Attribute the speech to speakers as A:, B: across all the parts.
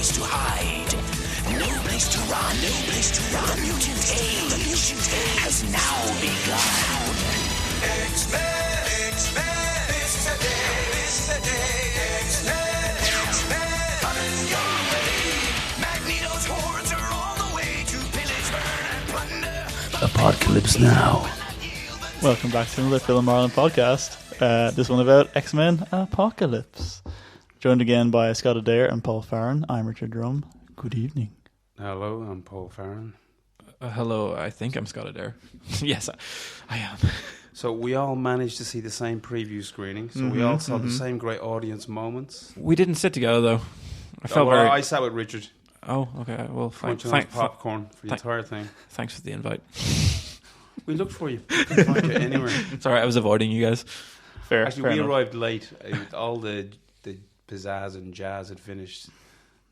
A: place to hide, no place to run, no place to run. The mutant age has now begun. X-Men, X-Men, this is the day, X-Men, X-Men, coming your way. Magneto's hordes are on the way to pillage, burn, and plunder.
B: A-Pod-Calypse now.
C: Welcome back to another Film Ireland podcast. This one about X-Men A-Pod-Calypse. Joined again by Scott Adair and Paul Farren. I'm Richard Drumm. Good evening.
B: Hello, I'm Paul Farren.
D: Hello, I think I'm Scott Adair. Yes, I am.
B: So we all managed to see the same preview screening. So we all saw the same great audience moments.
D: We didn't sit together though.
B: I sat with Richard.
D: Oh, okay. Well,
B: Crunching on popcorn for the entire thing.
D: Thanks for the invite.
B: We looked for you. We couldn't find you anywhere.
D: Sorry, I was avoiding you guys.
C: Fair.
B: Actually,
C: fair
B: we
C: enough.
B: arrived late. All the pizzazz and jazz had finished.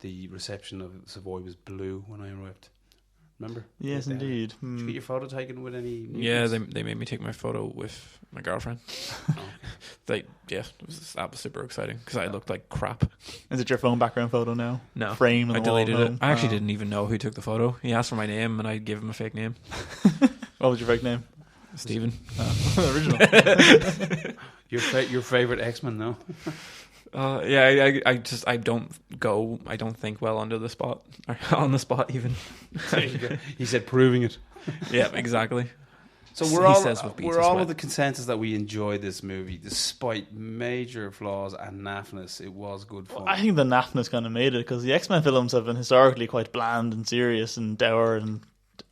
B: The reception of Savoy was blue when I arrived. Remember?
C: Yes, indeed.
B: Did you get your photo taken with any mutants?
D: Yeah, they made me take my photo with my girlfriend. That was super exciting because I looked like crap.
C: Is it your phone background photo now?
D: No,
C: Frame.
D: I deleted it. I actually
C: didn't.
D: didn't even know who took the photo. He asked for my name and I gave him a fake name.
C: What was your fake name?
D: Stephen.
C: Original.
B: Your favorite X-Men, though?
D: I don't think well under the spot or on the spot even.
B: He said proving it.
D: Yeah, exactly.
B: So
D: He
B: we're
D: says with beats
B: all
D: of sweat.
B: of the consensus that we enjoyed this movie despite major flaws and naffness. It was good fun.
C: I think the naffness kind of made it because the X-Men films have been historically quite bland and serious and dour and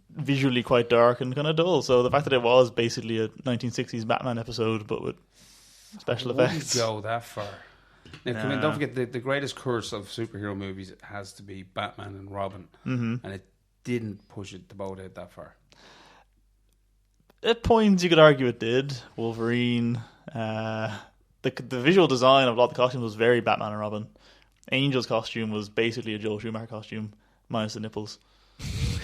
C: visually quite dark and kind of dull. So the fact that it was basically a 1960s Batman episode but with special effects.
B: Wouldn't go that far. Now, don't forget the greatest curse of superhero movies has to be Batman and Robin, and it didn't push the boat out that far.
C: At points, you could argue it did. Wolverine, the visual design of a lot of the costumes was very Batman and Robin. Angel's costume was basically a Joel Schumacher costume, minus the nipples.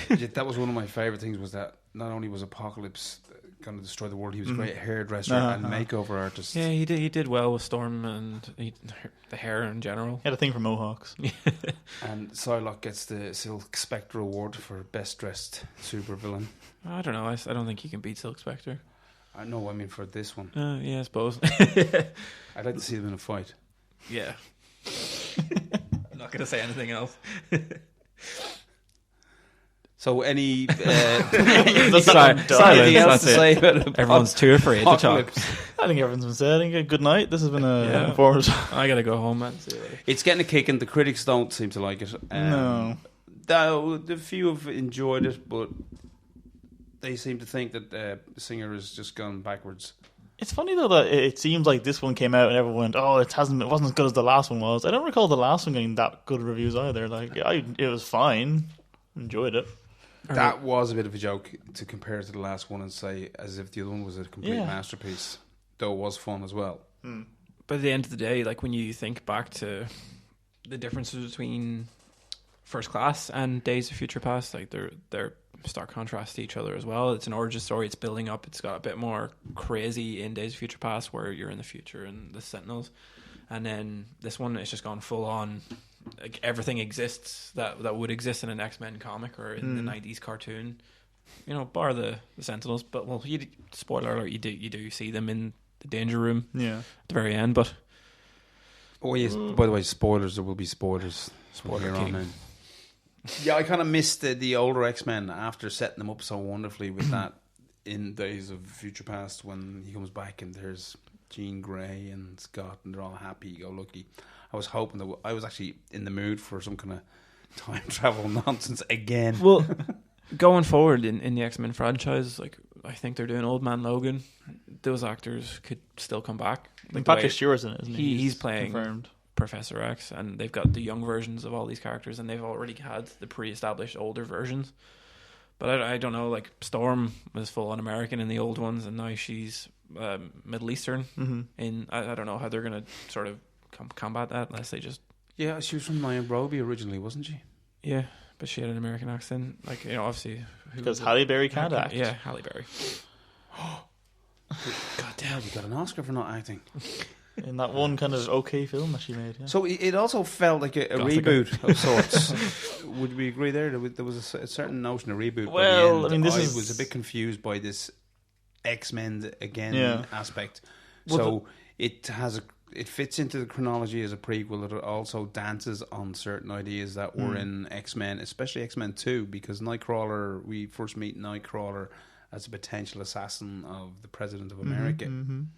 B: Yeah, that was one of my favourite things, was that not only was Apocalypse going to destroy the world, he was a great hairdresser and makeover artist.
D: Yeah, he did well with Storm and the hair in general.
C: He had a thing for mohawks.
B: And Psylocke gets the Silk Spectre award for best dressed supervillain.
D: I don't know. I don't think he can beat Silk Spectre.
B: I know. I mean, for this one,
D: Yeah, I suppose.
B: I'd like to see them in a fight.
D: Yeah. I'm not going to say anything else.
B: So, any
C: That's
D: Silence,
B: anything else
D: that's
B: to
D: it.
B: say about
D: Everyone's too afraid to talk.
B: Apocalypse?
C: I think everything's been said. I think good night. This has been
D: Yeah.
C: informative.
D: I got to go home, man. See you later.
B: It's getting a kick, and the critics don't seem to like it.
C: No.
B: The few have enjoyed it, but they seem to think that the singer has just gone backwards.
C: It's funny though that it seems like this one came out and everyone went, "Oh, it wasn't as good as the last one was." I don't recall the last one getting that good reviews either. Like, it was fine, enjoyed it.
B: That was a bit of a joke to compare it to the last one and say as if the other one was a complete masterpiece, though it was fun as well.
D: But at the end of the day, like when you think back to the differences between First Class and Days of Future Past, like they're stark contrast to each other as well. It's an origin story. It's building up. It's got a bit more crazy in Days of Future Past, where you're in the future and the Sentinels, and then this one it's just gone full on. Like everything exists that would exist in an X-Men comic or in the 90s cartoon, bar the Sentinels. But spoiler alert, you do see them in the Danger Room at the very end. But
B: oh yes, by the way, spoilers. There will be spoilers.
D: Spoiler
B: King.
D: king.
B: Yeah, I kind of missed the older X-Men after setting them up so wonderfully with that in Days of Future Past when he comes back and there's Jean Grey and Scott and they're all happy-go-lucky. I was hoping that I was actually in the mood for some kind of time travel nonsense again.
D: Well, going forward in the X-Men franchise, like I think they're doing Old Man Logan. Those actors could still come back. Like
C: Patrick Stewart's in it, isn't he?
D: He's playing
C: confirmed.
D: Professor X, and they've got the young versions of all these characters, and they've already had the pre-established older versions. But I don't know, like Storm was full-on American in the old ones, and now she's Middle Eastern. In I don't know how they're going to sort of combat that unless they just...
B: Yeah, she was from Nairobi originally, wasn't she?
D: Yeah, but she had an American accent. Like, obviously...
C: Because Halle Berry can't act.
D: Yeah, Halle Berry.
B: God damn, you got an Oscar for not acting.
C: in that one kind of okay film that she made. Yeah.
B: So it also felt like a
D: Gothica.
B: reboot of sorts. Would we agree there? There was a certain notion of reboot. by
C: Well,
B: the end.
C: I mean, this
B: I
C: is-
B: was a bit confused by this X-Men again
C: Yeah.
B: aspect.
C: Well,
B: So it fits into the chronology as a prequel. It also dances on certain ideas that were in X-Men, especially X-Men 2, because Nightcrawler, we first meet Nightcrawler as a potential assassin of the President of America. Can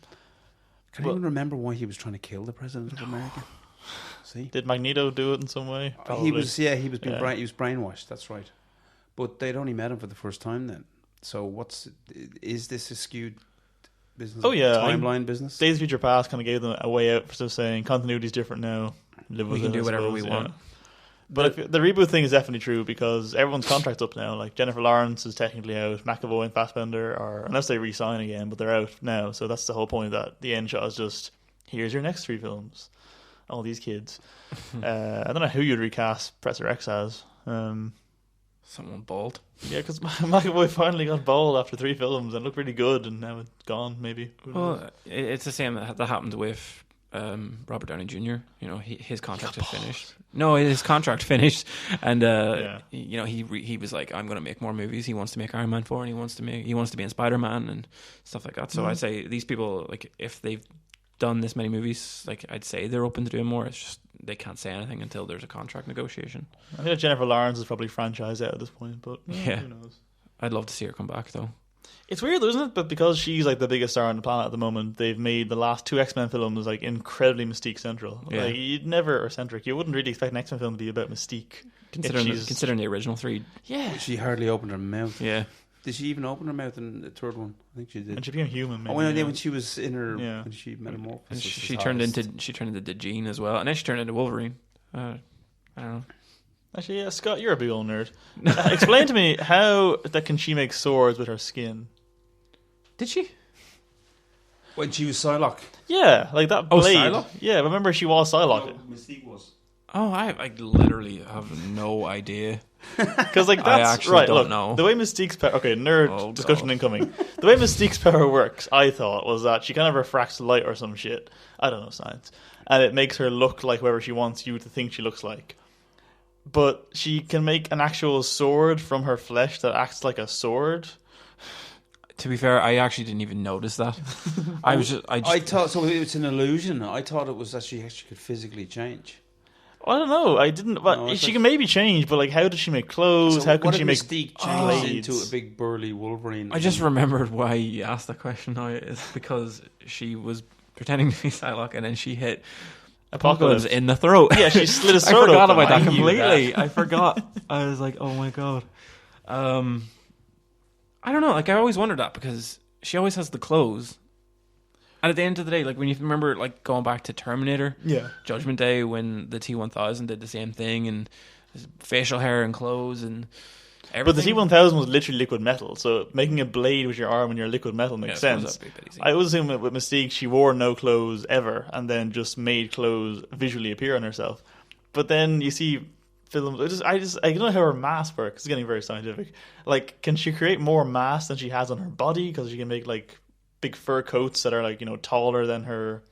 B: I
C: Well-
B: even remember why he was trying to kill the President of America? See?
C: Did Magneto do it in some way? Probably.
B: He was being
C: Yeah.
B: he was brainwashed. That's right. But they'd only met him for the first time then. So is this a skewed business?
C: Oh, yeah, I mean,
B: timeline business.
C: Days of Future Past kind of gave them a way out for sort of saying continuity's different now. Live with
D: We can
C: it,
D: do
C: I
D: whatever
C: suppose,
D: we
C: yeah.
D: want.
C: But if, the reboot thing is definitely true because everyone's contract's up now. Like Jennifer Lawrence is technically out, McAvoy and Fassbender are, unless they re-sign again, but they're out now. So that's the whole point. That the end shot is just here's your next 3 films. All these kids. I don't know who you'd recast Professor X as.
D: Someone bald.
C: Yeah, because McAvoy finally got bald after 3 films and looked really good, and now it's gone. Maybe.
D: Well, it's the same that happened with Robert Downey Jr. You know, his contract had finished. No, his contract finished, and you know, he was like, I'm going to make more movies. He wants to make Iron Man 4, and he wants to be in Spider-Man and stuff like that. So I'd say these people, like, if they've done this many movies, like, I'd say they're open to doing more. It's just they can't say anything until there's a contract negotiation.
C: I think Jennifer Lawrence is probably franchised out at this point, but
D: Yeah.
C: who knows?
D: I'd love to see her come back though.
C: It's weird, though, isn't it? But because she's like the biggest star on the planet at the moment, they've made the last 2 X-Men films like incredibly Mystique central.
D: Yeah.
C: Like you'd never, or centric. You wouldn't really expect an X-Men film to be about Mystique.
D: Considering the original 3.
C: Yeah,
B: She hardly opened her mouth.
D: Yeah.
B: Did she even open her mouth in the third one? I think she did.
C: and she became human. Maybe,
B: Oh, when,
C: yeah.
B: when she was in her,
C: Yeah.
B: when she metamorphosed,
D: And
B: as
D: she
B: his
D: turned
B: hottest.
D: into the Jean as well, and then she turned into Wolverine. I don't know.
C: Actually, yeah, Scott, you're a big old nerd. Explain to me how that can she make swords with her skin?
D: Did she?
B: When she was Psylocke.
C: Yeah, like that
D: Oh,
C: blade.
D: Psylocke?
C: Yeah, remember she was Psylocke.
B: Mystique was.
D: Oh, I literally have no idea.
C: Because like
D: I
C: that's
D: actually
C: right.
D: don't
C: Look,
D: know.
C: the way Mystique's power. Okay, nerd
D: Oh,
C: discussion
D: God.
C: incoming. The way Mystique's power works, I thought, was that she kind of refracts light or some shit. I don't know science, and it makes her look like whoever she wants you to think she looks like. But she can make an actual sword from her flesh that acts like a sword.
D: To be fair, I actually didn't even notice that. I
B: thought so. It's an illusion. I thought it was that she actually could physically change.
C: I don't know. I didn't. But
B: No, I
C: she
B: thought-
C: can maybe change. But like, how does she make clothes?
B: So
C: how can
B: what
C: she
B: if
C: make
B: Mystique changes
C: blades?
B: into a big burly Wolverine?
D: I just remembered why you asked that question now. Is because she was pretending to be Psylocke, and then she hit Apocalypse in the throat.
C: Yeah, she slit his
D: I
C: throat
D: forgot
C: open.
D: about that
C: I knew
D: completely.
C: that.
D: I forgot. I was like, oh my god. I don't know. Like, I always wondered that because she always has the clothes. And at the end of the day, like, when you remember, like, going back to Terminator,
C: Yeah.
D: Judgment Day, when the T-1000 did the same thing, and facial hair and clothes and everything.
C: But the T-1000 was literally liquid metal, so making a blade with your arm and your liquid metal makes
D: Yeah, I suppose
C: sense.
D: that'd be a bit easy.
C: I would assume that with Mystique, she wore no clothes ever, and then just made clothes visually appear on herself. But then you see films. I don't know how her mass works. It's getting very scientific. Like, can she create more mass than she has on her body? Because she can make like big fur coats that are like, you know, taller than her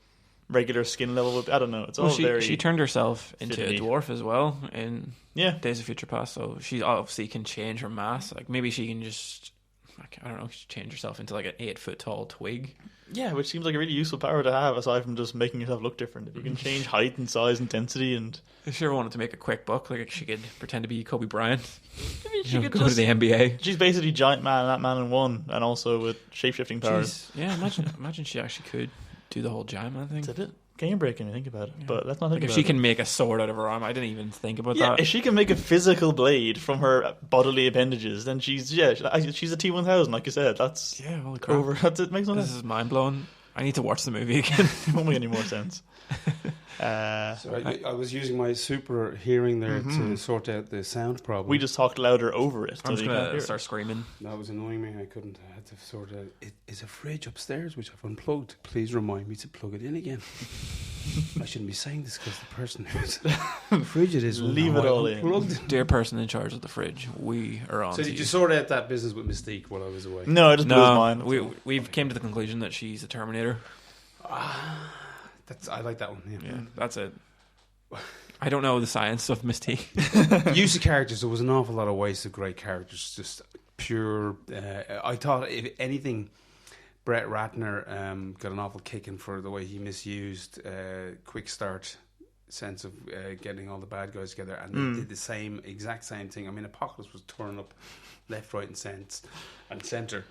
C: regular skin level. I don't know. It's all very.
D: She turned herself into
C: fiddly.
D: a dwarf as well in
C: Yeah.
D: Days of Future Past, so she obviously can change her mass. Like, maybe she can just, like, I don't know, change herself into like an 8-foot tall twig.
C: Yeah, which seems like a really useful power to have, aside from just making yourself look different. If you can change height and size and density, and
D: If she ever wanted to make a quick buck, like, she could pretend to be Kobe Bryant.
C: she could
D: Go
C: just.
D: to the NBA.
C: She's basically Giant Man, that Man in One, and also with shape-shifting powers.
D: Jeez. Yeah, imagine she actually could do the whole Giant Man thing.
C: That's it. Game breaking, I think about it. But let's not think
D: Like, if
C: about
D: she
C: it.
D: can make a sword out of her arm, I didn't even think about
C: Yeah,
D: that.
C: if she can make a physical blade from her bodily appendages, then she's a T-1000, like you said. That's
D: Yeah, holy crap.
C: over. That's it. Makes no
D: This
C: sense.
D: is mind blowing. I need to watch the movie again.
C: It won't make any more sense.
B: So I was using my super hearing there to sort out the sound problem.
C: We just talked louder over it.
D: I'm
C: so
D: just
C: you can't
D: gonna
C: hear it.
D: start screaming.
B: That was annoying me. I couldn't. I had to sort out. It is a fridge upstairs which I've unplugged. Please remind me to plug it in again. I shouldn't be saying this because the person who's fridge it is. will
C: Leave
B: know
C: it
B: I
C: all in.
B: unplugged it.
D: Dear person in charge of the fridge, we are on.
B: So
D: to
B: did
D: you.
B: you sort out that business with Mystique while I was away?
C: No, I just blew his
D: No,
C: mind.
D: we've came to the conclusion that she's a Terminator.
B: I like that one.
D: Yeah, that's it. I don't know the science of Mystique.
B: Use of characters. There was an awful lot of wasted great characters. Just pure. I thought, if anything, Brett Ratner got an awful kicking for the way he misused quick start sense of getting all the bad guys together, and they did the exact same thing. I mean, Apocalypse was torn up left, right, and centre.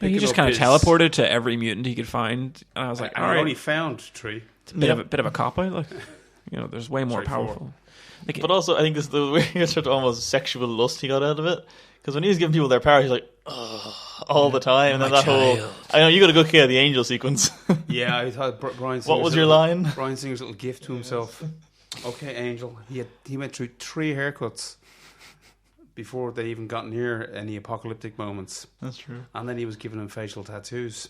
D: He just kind of teleported to every mutant he could find, and I was like,
B: I only found 3.
D: It's a bit of a cop out, like. You know, there's way more powerful.
C: Like, but also, I think this is the weird sort of almost sexual lust he got out of it. Because when he was giving people their power, he's like, all the time. And then that whole, I know, you got a good kid of the angel sequence.
B: Yeah, I thought Brian Singer's
C: what was your line?
B: Brian Singer's little gift to himself. Okay, Angel. He went through 3 haircuts before they even got near any apocalyptic moments.
C: That's true.
B: And then he was giving him facial tattoos.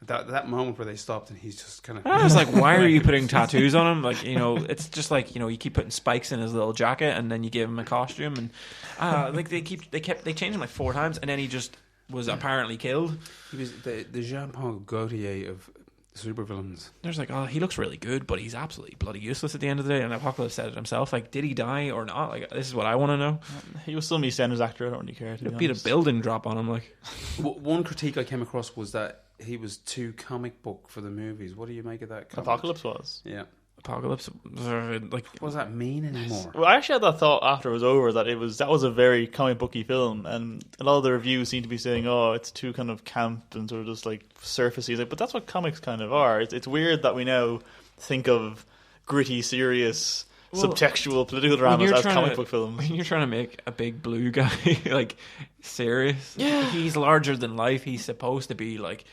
B: That moment where they stopped and he's just kind of...
D: I was like, why are you putting tattoos on him? Like, you know, it's just like, you know, you keep putting spikes in his little jacket and then you give him a costume and like they changed him like 4 times and then he just was apparently killed.
B: He was the Jean-Paul Gaultier of supervillains.
D: There's like, oh, he looks really good, but he's absolutely bloody useless at the end of the day. And Apocalypse said it himself. Like, did he die or not? Like, this is what I want to know.
C: He was still an EastEnders actor. I don't really care.
D: It'd be a building drop on him. Like,
B: one critique I came across was that he was too comic book for the movies. What do you make of that comment?
C: Apocalypse was.
B: Yeah.
D: Apocalypse, like,
B: what does that mean anymore?
C: Well, I actually had that thought after it was over that that was a very comic booky film, and a lot of the reviews seem to be saying, "Oh, it's too kind of camp and sort of just like surfacey." Like, but that's what comics kind of are. It's weird that we now think of gritty, serious, subtextual political dramas as comic book films.
D: When you're trying to make a big blue guy like serious, he's larger than life. He's supposed to be like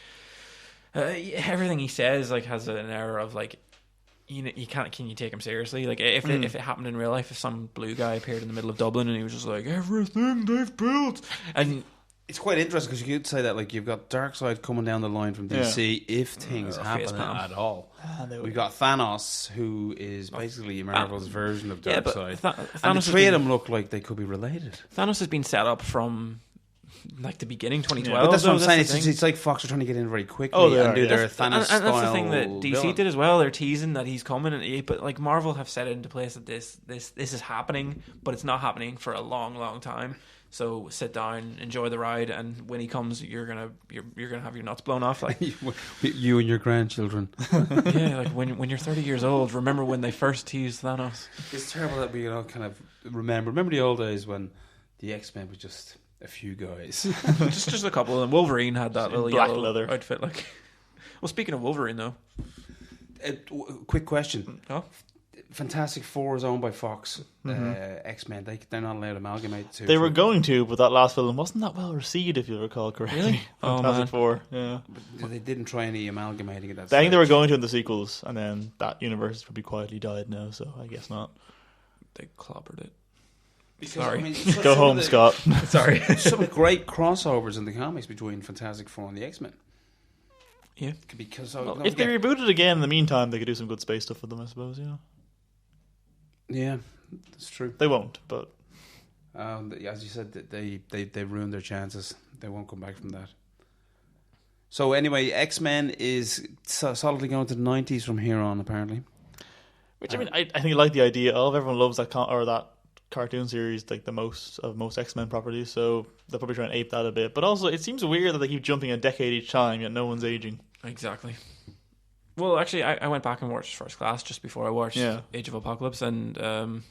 D: everything he says like has an air of like. You can't. Can you take him seriously? Like if it happened in real life, if some blue guy appeared in the middle of Dublin and he was just like everything they've built, and
B: it's quite interesting because you could say that like you've got Darkseid coming down the line from DC if things happen at all. We've got Thanos, who is basically Marvel's version of Darkseid, and the 3 of them look like they could be related.
D: Thanos has been set up from. Like the beginning, 2012.
B: But that's what I'm saying. It's like Fox are trying to get in very quickly and do their Thanos style.
D: And that's the thing that DC did as well. They're teasing that he's coming, but like Marvel have set it into place that this is happening, but it's not happening for a long, long time. So sit down, enjoy the ride, and when he comes, you're gonna have your nuts blown off. Like
B: you and your grandchildren.
D: Yeah, like when you're 30 years old, remember when they first teased Thanos.
B: It's terrible that we kind of remember the old days when the X-Men were just a few guys.
D: just a couple of them. Wolverine had that little
C: black
D: yellow
C: leather
D: outfit. Like, well, speaking of Wolverine, though,
B: quick question.
D: Oh,
B: Fantastic Four is owned by Fox. X-Men, they're not allowed to amalgamate the two.
C: They were going to, but that last film wasn't that well received, if you recall correctly.
D: Really?
C: Fantastic Four, yeah.
B: But they didn't try any amalgamating at that
C: I
B: stage.
C: think they were going to in the sequels, and then that universe has probably quietly died now, so I guess not.
D: they clobbered it.
B: Because,
D: Sorry.
B: I mean,
C: Go home, Scott.
D: Sorry.
B: Some great crossovers in the comics between Fantastic Four and the X-Men.
D: Yeah.
B: Because
C: If they rebooted again in the meantime, they could do some good space stuff with them, I suppose, you know.
B: Yeah, that's true.
C: They won't, but
B: as you said, they ruined their chances. They won't come back from that. So anyway, X-Men is solidly going to the 90s from here on, apparently.
C: Which I mean, I think I like the idea of. Everyone loves that that cartoon series, like the most X-Men properties. So they'll probably try and ape that a bit. But also, it seems weird that they keep jumping a decade each time, yet no one's aging.
D: Exactly. Well, actually, I went back and watched First Class just before I watched
C: Yeah.
D: Age of Apocalypse, and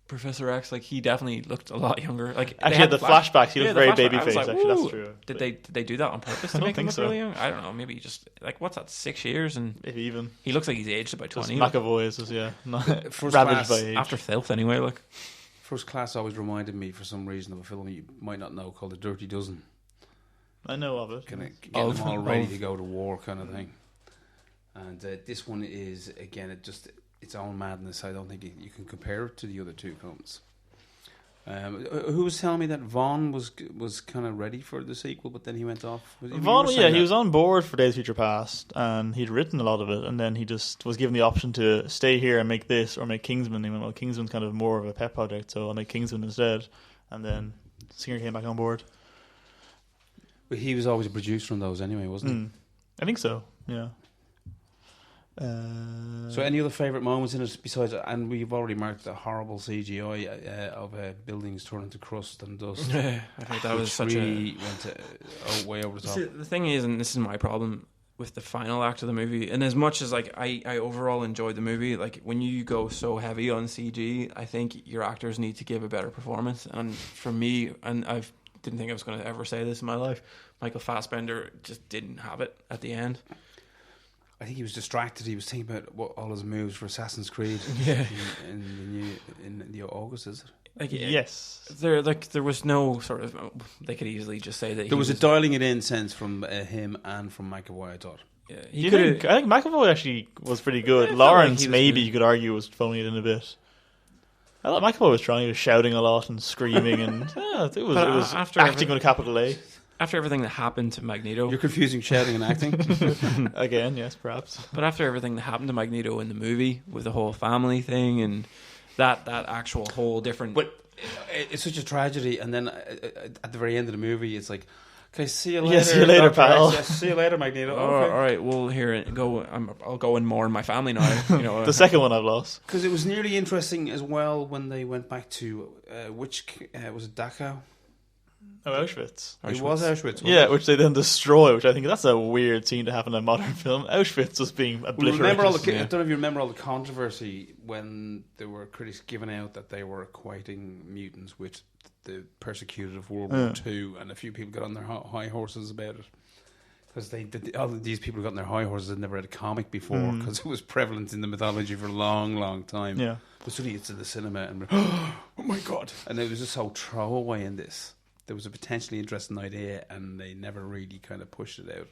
D: Professor X, like, he definitely looked a lot younger. Like,
C: Actually, had the flashbacks, he looked very baby-faced,
D: like,
C: actually, that's true.
D: Did they do that on purpose to
C: I don't
D: make him
C: think
D: look
C: so.
D: really young? I don't know. Maybe just, like, what's that, 6 years? And
C: If even.
D: he looks like he's aged about
C: Just
D: 20.
C: McAvoy is, yeah.
B: First
C: Ravaged
B: Class,
C: by age.
D: After Filth, anyway, like.
B: First Class always reminded me, for some reason, of a film you might not know called The Dirty Dozen.
C: I know of it.
B: Kind of getting them all ready to go to war kind of thing. And this one is, again, its own madness. I don't think you can compare it to the other two films. Who was telling me that Vaughn was kind of ready for the sequel, but then he went off?
C: Vaughn, he was on board for Days of Future Past, and he'd written a lot of it, and then he just was given the option to stay here and make this, or make Kingsman. He went, well, Kingsman's kind of more of a pet project, so I'll make Kingsman instead. And then Singer came back on board.
B: But he was always a producer on those anyway, wasn't he?
C: I think so, yeah.
B: So, any other favourite moments in it besides? And we've already marked the horrible CGI of buildings turning to crust and dust.
D: I think that was such
B: really went way over the top.
D: See, the thing is, and this is my problem with the final act of the movie, and as much as like I overall enjoyed the movie, like when you go so heavy on CG, I think your actors need to give a better performance. And for me, and I didn't think I was going to ever say this in my life, Michael Fassbender just didn't have it at the end.
B: I think he was distracted. He was thinking about all his moves for Assassin's Creed.
D: Yeah,
B: in the August, is it?
C: Like, yes.
D: There was no sort of. They could easily just say that
B: there was a dialing it in sense from him and from McAvoy, I thought.
D: Yeah,
C: I think McAvoy actually was pretty good. Lawrence,
D: like
C: maybe you could argue, was phoning it in a bit. I thought McAvoy was trying. He was shouting a lot and screaming, and it was
D: after
C: acting with a capital A.
D: After everything that happened to Magneto,
B: You're confusing shouting and acting.
C: Again, yes, perhaps.
D: But after everything that happened to Magneto in the movie with the whole family thing and that actual whole different.
B: But it's such a tragedy, and then at the very end of the movie, it's like, okay, see you later.
C: Yeah, see you later,
B: Dr.
C: pal.
B: X. Yeah, see you later, Magneto.
D: Oh,
B: Okay.
D: all right, well, here go. I'll go and mourn my family now. You know,
C: The second one I've lost.
B: Because it was nearly interesting as well when they went back to was it Dachau?
C: Oh, Auschwitz.
B: It was Auschwitz. Wasn't
C: Yeah,
B: it?
C: which they then destroy, which I think that's a weird scene to have in a modern film. Auschwitz was being obliterated.
B: Remember I don't know if you remember all the controversy when there were critics giving out that they were equating mutants with the persecuted of World War II, and a few people got on their high horses about it. Because all of these people who got on their high horses had never read a comic before, because it was prevalent in the mythology for a long, long time.
C: Yeah.
B: But suddenly it's in the cinema, and oh my god! And it was just so throwaway in this. There was a potentially interesting idea, and they never really kind of pushed it out.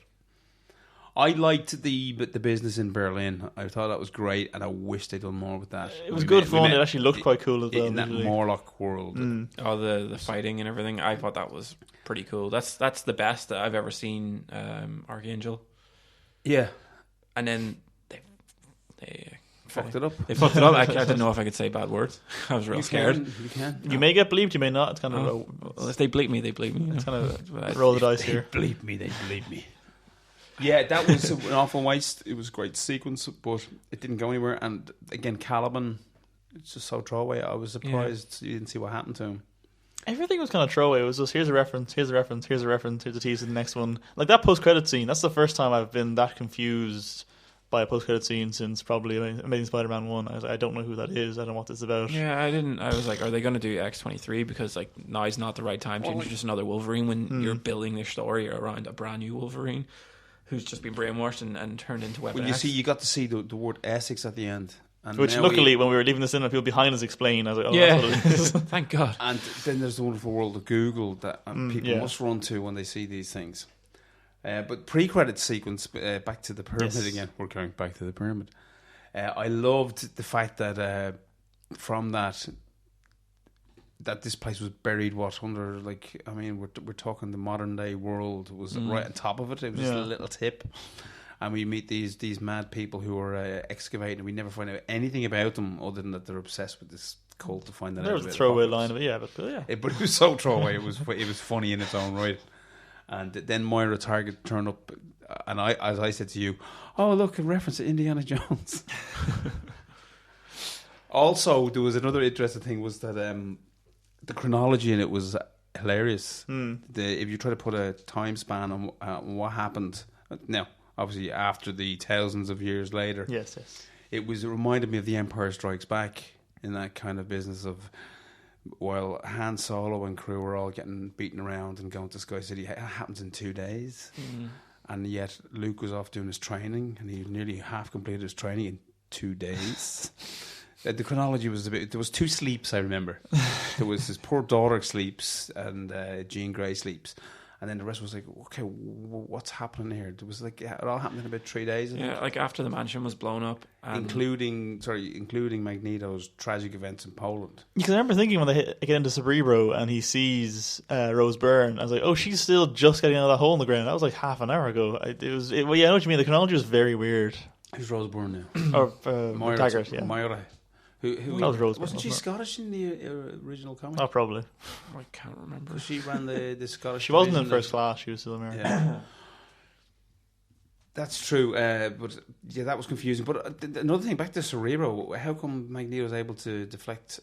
B: I liked the business in Berlin. I thought that was great, and I wish they'd done more with that.
C: It was good fun. It actually looked quite cool as well.
B: In that
C: visually.
B: Morlock world.
D: all the fighting and everything. I thought that was pretty cool. That's the best that I've ever seen. Archangel,
B: Yeah.
D: and then they
B: Fucked it up.
D: They fucked it up. I didn't know if I could say bad words. I was real scared.
B: You can.
C: You may get bleeped, you may not. It's kind of
D: Well, if they bleep me, they bleep me.
C: it's kind of roll the dice here.
B: Bleep me, they bleep me. Yeah, that was an awful waste. It was a great sequence, but it didn't go anywhere. And again, Caliban, it's just so throwaway. I was surprised you didn't see what happened to him.
C: Everything was kind of throwaway. It was just here's a reference, here's a reference, here's a reference, here's a tease to the next one. Like that post-credit scene, that's the first time I've been that confused by a post-credit scene since probably Amazing Spider-Man 1. I don't know who that is. I don't know what this is about.
D: Yeah, I didn't. I was like, are they going to do X-23? Because like now is not the right time to introduce another Wolverine when you're building their story around a brand new Wolverine who's just been brainwashed and turned into Weapon
B: Well,
D: X.
B: you got to see the word Essex at the end. And
C: Which luckily, when we were leaving the cinema, people behind us explained. I was like, oh,
D: yeah,
C: that's what it is.
D: thank God.
B: And then there's the wonderful world of Google that people
C: yeah.
B: must run to when they see these things. But pre-credit sequence, back to the pyramid again. We're going back to the pyramid. I loved the fact that from that this place was buried under, like, I mean, we're talking the modern day world was right on top of it. It was just a little tip. And we meet these mad people who are excavating. We never find out anything about them other than that they're obsessed with this cult to find that out.
C: There was a throwaway line of it, yeah. But yeah.
B: But it was so throwaway. It was funny in its own right. And then Moira Target turned up, and as I said to you, oh look, a reference to Indiana Jones. Also, there was another interesting thing was that the chronology in it was hilarious. If you try to put a time span on what happened, now obviously after the thousands of years later,
C: Yes.
B: it reminded me of The Empire Strikes Back in that kind of business of. While Han Solo and crew were all getting beaten around and going to Sky City, it happens in 2 days. And yet Luke was off doing his training, and he nearly half completed his training in 2 days. The chronology was there was 2 sleeps, I remember. There was his poor daughter sleeps, and Jean Grey sleeps. And then the rest was like, okay, what's happening here? There was like, it all happened in about 3 days.
D: Yeah, like after the mansion was blown up,
B: including Magneto's tragic events in Poland.
C: Because I remember thinking when they get into Cerebro and he sees Rose Byrne, I was like, oh, she's still just getting out of that hole in the ground. That was like half an hour ago. I know what you mean. The chronology was very weird.
B: Who's Rose Byrne now?
C: Or
B: Moira
C: Taggart, yeah.
B: Moira. Who
C: That was Rose Byrne,
B: wasn't she
C: wasn't it?
B: Scottish in the original comic?
C: Oh, probably.
D: I can't remember.
B: She ran the Scottish.
C: She wasn't in
B: division
C: First Class. She was still American.
B: Yeah. That's true, but yeah, that was confusing. But another thing, back to Cerebro, how come Magneto's able to deflect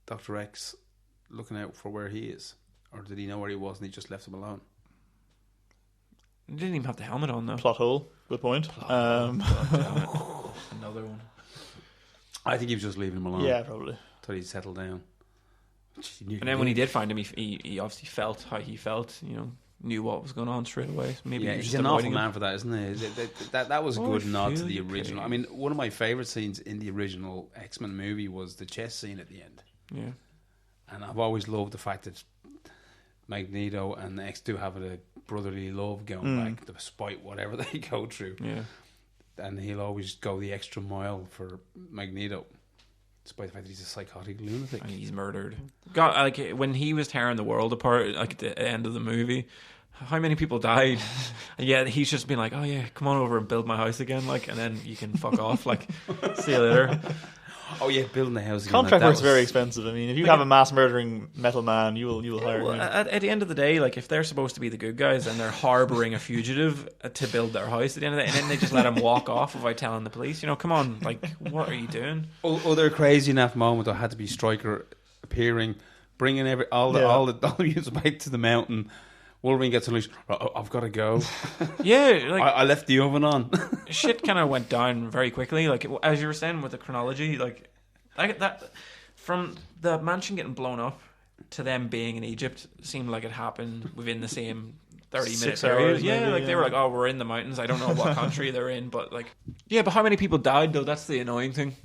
B: Dr. X looking out for where he is? Or did he know where he was and he just left him alone?
D: He didn't even have the helmet on, though.
C: Plot hole. Good point.
D: Another one.
B: I think he was just leaving him alone.
C: Yeah, probably.
B: Until he'd settled down.
D: And then when he did find him, he obviously felt how he felt, knew what was going on straight away. Maybe
B: he's an awful man for that, isn't he? That was a good nod to the original. I mean, one of my favourite scenes in the original X-Men movie was the chess scene at the end.
D: Yeah.
B: And I've always loved the fact that Magneto and X do have a brotherly love going back, despite whatever they go through.
D: Yeah.
B: And he'll always go the extra mile for Magneto, despite the fact that he's a psychotic lunatic.
D: And he's murdered. God, like when he was tearing the world apart, like at the end of the movie, how many people died? And yet he's just been like, "Oh yeah, come on over and build my house again," like, and then you can fuck off. Like, see you later.
B: Oh yeah, building the house again.
C: Contract work's very expensive. I mean, if you have a mass murdering metal man, you will hire him.
D: At the end of the day, like if they're supposed to be the good guys and they're harboring a fugitive to build their house at the end of the day, and then they just let him walk off without telling the police, come on, like what are you doing?
B: Other crazy enough moment, there had to be Stryker appearing, bringing all the mutants back to the mountain. Wolverine gets unleashed. I've got to go.
D: Yeah, like
B: I left the oven on.
D: Shit kind of went down very quickly. Like as you were saying with the chronology, like that from the mansion getting blown up to them being in Egypt seemed like it happened within the same 30-minute period. Yeah, maybe, they were like, "Oh, we're in the mountains." I don't know what country they're in, but like, yeah. But how many people died though? That's the annoying thing.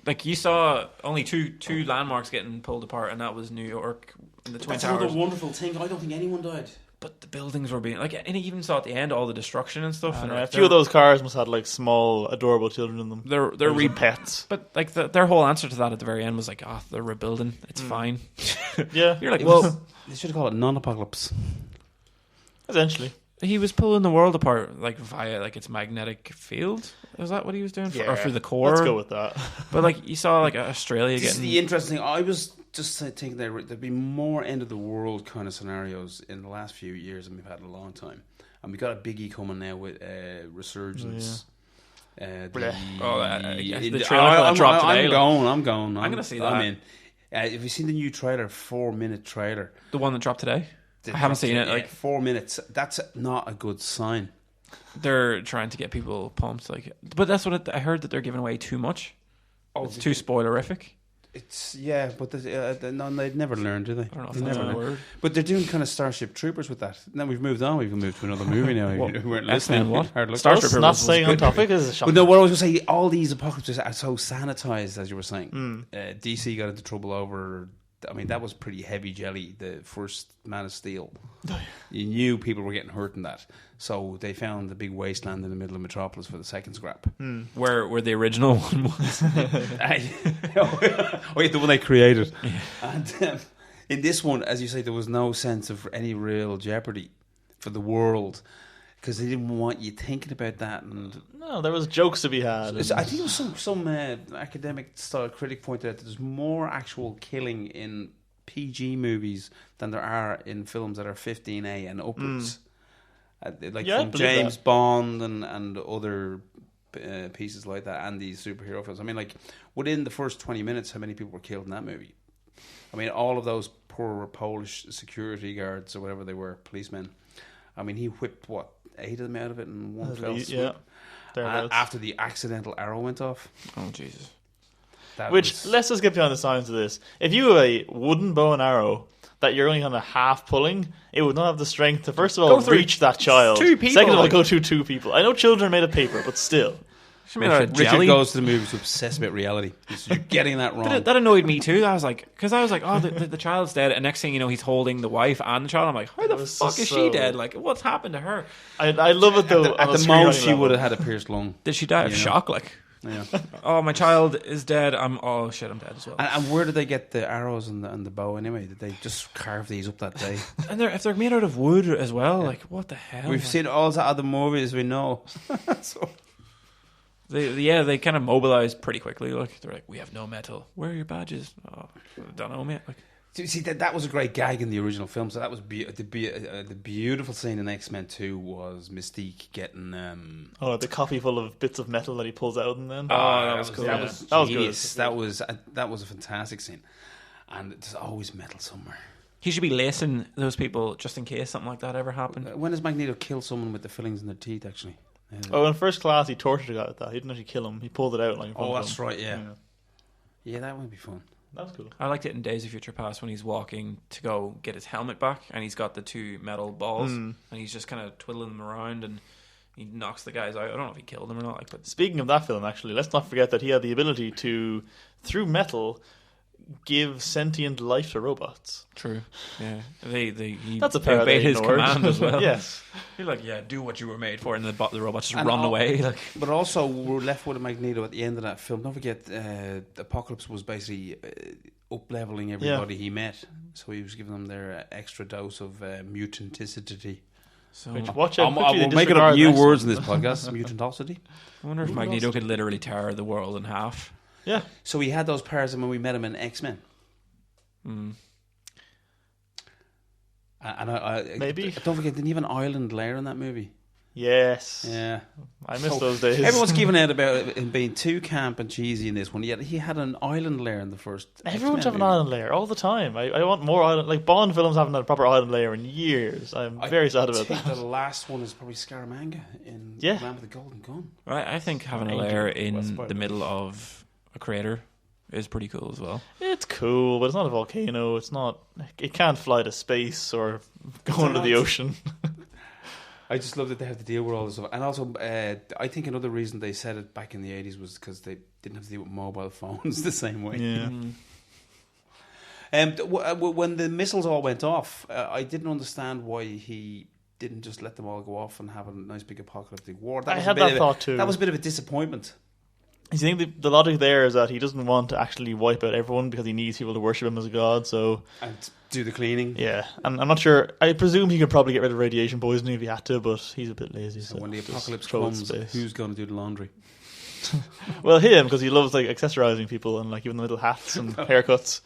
D: Like you saw only two landmarks getting pulled apart, and that was New York and the Twin Towers.
B: That's another wonderful thing. I don't think anyone died.
D: But the buildings were being like, and he even saw at the end all the destruction and stuff. And
C: a few of those cars must have like small, adorable children in them.
D: They're
C: pets.
D: But like their whole answer to that at the very end was like, "Oh, they're rebuilding. It's fine."
C: Yeah,
D: you're like,
B: well, they should have called it non-apocalypse.
C: Essentially,
D: he was pulling the world apart like via like its magnetic field. Was that what he was doing? Or through the core?
C: Let's go with that.
D: But like you saw like Australia
B: this
D: getting.
B: Is the interesting thing. I was just thinking there'd be more end of the world kind of scenarios in the last few years than we've had in a long time, and we got a biggie coming now with Resurgence.
D: The trailer that dropped today.
B: I'm going.
D: I'm gonna see that.
B: I mean, have you seen the new trailer? 4-minute trailer.
D: The one that dropped today. I haven't seen it. Like
B: 4 minutes. That's not a good sign.
D: They're trying to get people pumped. Like, but that's what I heard, that they're giving away too much. It's too spoilerific.
B: It's but they'd never learn, do they?
D: I don't know if that's a word.
B: But they're doing kind of Starship Troopers with that. Now we've moved on. We've moved to another movie now. We weren't listening.
D: What?
B: Starship
C: Troopers not staying on topic is a shock.
B: But no, what I was going to say, all these apocalypses are so sanitized, as you were saying. DC got into trouble over. I mean, that was pretty heavy jelly. The first Man of Steel, you knew people were getting hurt in that, so they found the big wasteland in the middle of Metropolis for the second scrap.
D: Where the original one was.
B: The one they created. Yeah. And in this one, as you say, there was no sense of any real jeopardy for the world, because they didn't want you thinking about that. And
C: no, there was jokes to be had.
B: I think it was some academic style critic pointed out that there's more actual killing in PG movies than there are in films that are 15A and upwards. From James Bond and other pieces like that, and these superhero films. I mean, like within the first 20 minutes, how many people were killed in that movie? I mean, all of those poor Polish security guards or whatever they were, policemen. I mean, he whipped 8 of them out of it in one fell swoop. Yeah, after the accidental arrow went off.
D: Oh Jesus!
C: Let's just get behind the science of this. If you have a wooden bow and arrow that you're only kind of half pulling, it would not have the strength to first of all reach that child.
D: 2 people.
C: Second of all, go through 2 people. I know children are made of paper, but still.
B: Richard goes to the movies to obsess about reality. You're getting that wrong.
D: That annoyed me too. I was like, oh, the child's dead, and next thing you know, he's holding the wife and the child. I'm like, how the fuck is she dead? Like, what's happened to her?
C: I love it though.
B: At the most, she would have had a pierced lung.
D: Did she die of shock? Like,
B: yeah.
D: Oh, my child is dead. I'm dead as well.
B: And where did they get the arrows and the bow anyway? Did they just carve these up that day?
D: And if they're made out of wood as well, like what the hell?
B: We've seen all the other movies we know. So.
D: They kind of mobilized pretty quickly. Like they're like, we have no metal. Where are your badges? Oh, I don't know, mate. Like,
B: See, that was a great gag in the original film. So that was the beautiful scene in X-Men 2 was Mystique getting...
C: the coffee full of bits of metal that he pulls out and then...
D: that was cool.
B: That was genius. That was a fantastic scene. And there's always metal somewhere.
D: He should be lacing those people just in case something like that ever happened.
B: When does Magneto kill someone with the fillings in their teeth, actually?
C: In First Class, he tortured a guy with that. He didn't actually kill him. He pulled it out. Like,
B: that's right, yeah. Yeah, that would be fun.
C: That was cool.
D: I liked it in Days of Future Past when he's walking to go get his helmet back and he's got the two metal balls and he's just kind of twiddling them around and he knocks the guys out. I don't know if he killed them or not. But
C: speaking of that film, actually, let's not forget that he had the ability to, through metal, give sentient life to robots.
D: True. Yeah.
C: That's a power
D: obeyed
C: they
D: his
C: ignored.
D: command as well.
C: Yes.
D: You're like, yeah, do what you were made for, and the robots just run away. Like,
B: but also, we're left with a Magneto at the end of that film. Don't forget, Apocalypse was basically up-leveling everybody he met. So he was giving them their extra dose of mutanticity.
D: so
C: Watch out.
B: I'm making up new words in this podcast. Mutantosity.
D: I wonder if Magneto could literally tear the world in half.
C: Yeah.
B: So he had those powers when we met him in X-Men.
D: Mm.
B: And I
C: Maybe.
B: don't forget, didn't he have an island lair in that movie?
C: Yes.
B: Yeah.
C: I miss those days.
B: Everyone's giving out about him being too camp and cheesy in this one, yet he had an island lair in the first.
C: Everyone's
B: X-Men
C: having an
B: movie.
C: island layer all the time. I want more island. Like Bond films haven't had a proper island layer in years. I'm very sad about
B: I think
C: that.
B: the last one is probably Scaramanga in
C: Yeah.
B: Man with the Golden Gun.
D: Right, I think having a
C: Angel.
D: lair
C: What's
D: in
C: the
D: the middle of a crater is pretty cool as well.
C: It's cool, but it's not a volcano. It's not. It can't fly to space or go under the ocean.
B: I just love that they have to deal with all this stuff. And also, I think another reason they said it back in the 80s was because they didn't have to deal with mobile phones the same way.
C: Yeah.
B: When the missiles all went off, I didn't understand why he didn't just let them all go off and have a nice big apocalyptic war.
C: I had that thought too.
B: That was a bit of a disappointment.
C: You think the logic there is that he doesn't want to actually wipe out everyone because he needs people to worship him as a god, so...
B: And do the cleaning.
C: Yeah, and I'm not sure... I presume he could probably get rid of radiation poisoning if he had to, but he's a bit lazy.
B: So when the
C: just
B: apocalypse
C: throw it in
B: comes,
C: space.
B: who's going to do the laundry?
C: Well, him, because he loves like accessorizing people and like giving them little hats and haircuts.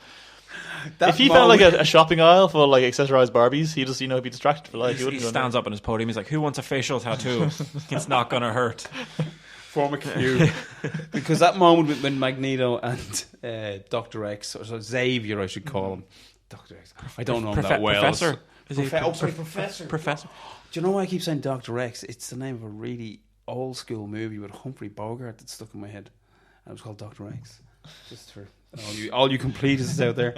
C: If he found like a shopping aisle full of like accessorized Barbies, he just he'd be distracted for life.
D: He stands up on his podium. He's like, "Who wants a facial tattoo? It's not gonna hurt."
B: Form a queue. Because that moment when Magneto and Dr. X, or so Xavier I should call him, Dr. X, I don't know him that well.
D: Professor.
B: Professor.
D: Professor.
B: Do you know why I keep saying Dr. X? It's the name of a really old school movie with Humphrey Bogart that's stuck in my head. And it was called Dr. X. Just for all you completists out there.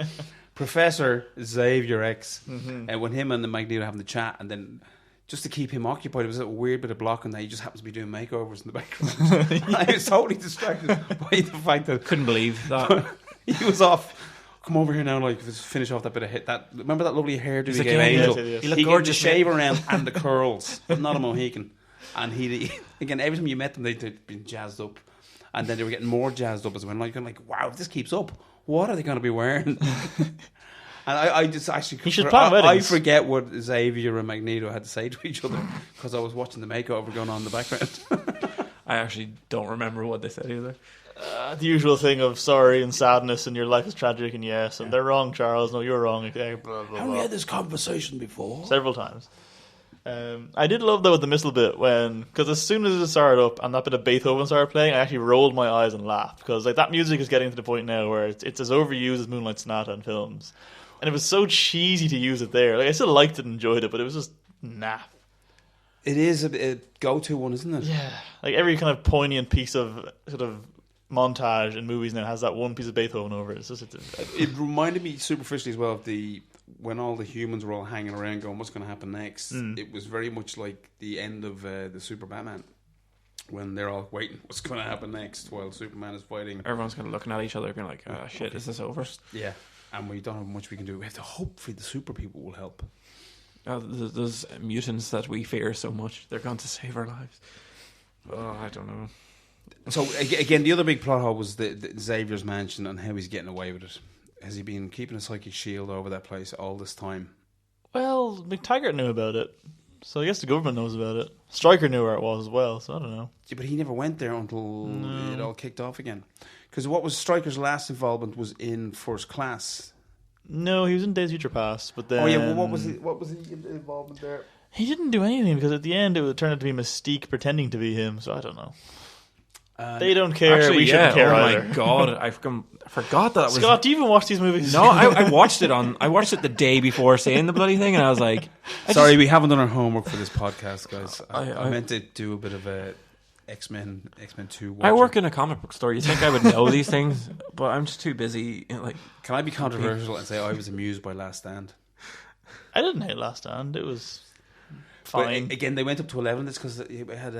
B: Professor Xavier X. And when him and the Magneto having the chat, and then just to keep him occupied, it was a weird bit of blocking that he just happens to be doing makeovers in the background. I was totally distracted by the fact that
D: Couldn't believe that.
B: he was off. Come over here now, like let's finish off that bit of hit. Remember that lovely hairdo he
D: like,
B: gave
D: yeah,
B: Angel?
C: yes.
D: He looked
B: He
D: gorgeous,
B: gave the shave around and the curls, but not a Mohican. And he again, every time you met them, they'd been jazzed up, and then they were getting more jazzed up as well. Like, wow, if this keeps up, what are they going to be wearing? And I just actually
C: He should plan weddings.
B: I forget what Xavier and Magneto had to say to each other because I was watching the makeover going on in the background.
D: I actually don't remember what they said either.
C: The usual thing of sorry and sadness and your life is tragic and yes, and they're wrong, Charles. No, you're wrong. Okay, blah, blah,
B: Have we
C: blah.
B: had this conversation before?
C: Several times. I did love though with the missile bit because as soon as it started up and that bit of Beethoven started playing, I actually rolled my eyes and laughed because like that music is getting to the point now where it's as overused as Moonlight Sonata in films, and it was so cheesy to use it there. Like I still liked it and enjoyed it, but it was just naff.
B: It is a go-to one, isn't it?
C: Yeah, like every kind of poignant piece of sort of montage in movies now has that one piece of Beethoven over it.
B: It reminded me superficially as well of when all the humans were all hanging around going, what's going to happen next? It was very much like the end of the Super Batman when they're all waiting, what's going to happen next while Superman is fighting.
D: Everyone's kind of looking at each other, being like, "Shit, is this over?"
B: Yeah, and we don't have much we can do. We have to hope for the super people will help.
D: Those mutants that we fear so much, they're going to save our lives. Oh, I don't know.
B: So again, the other big plot hole was the Xavier's mansion and how he's getting away with it. Has he been keeping a psychic shield over that place all this time?
C: Well, McTaggart knew about it, so I guess the government knows about it. Stryker knew where it was as well, so I don't know.
B: Yeah, but he never went there until it all kicked off again. Because what was Stryker's last involvement was in First Class.
C: No, he was in Days of Future Past, but then...
B: Oh yeah, well, what was his involvement there?
C: He didn't do anything, because at the end it would turn out to be Mystique pretending to be him, so I don't know. They don't care,
D: Actually,
C: we shouldn't care either.
D: Oh my god, I forgot that was...
C: Scott, do you even watch these movies?
D: No, I watched it the day before seeing the bloody thing, and I was like...
B: Sorry, we haven't done our homework for this podcast, guys. I
D: I
B: meant to do a bit of a X-Men 2 watching.
D: I work in a comic book store. You think I would know these things, but I'm just too busy. Like,
B: can I be controversial and say I was amused by Last Stand?
C: I didn't hate Last Stand. It was fine.
B: But again, they went up to 11. That's because it had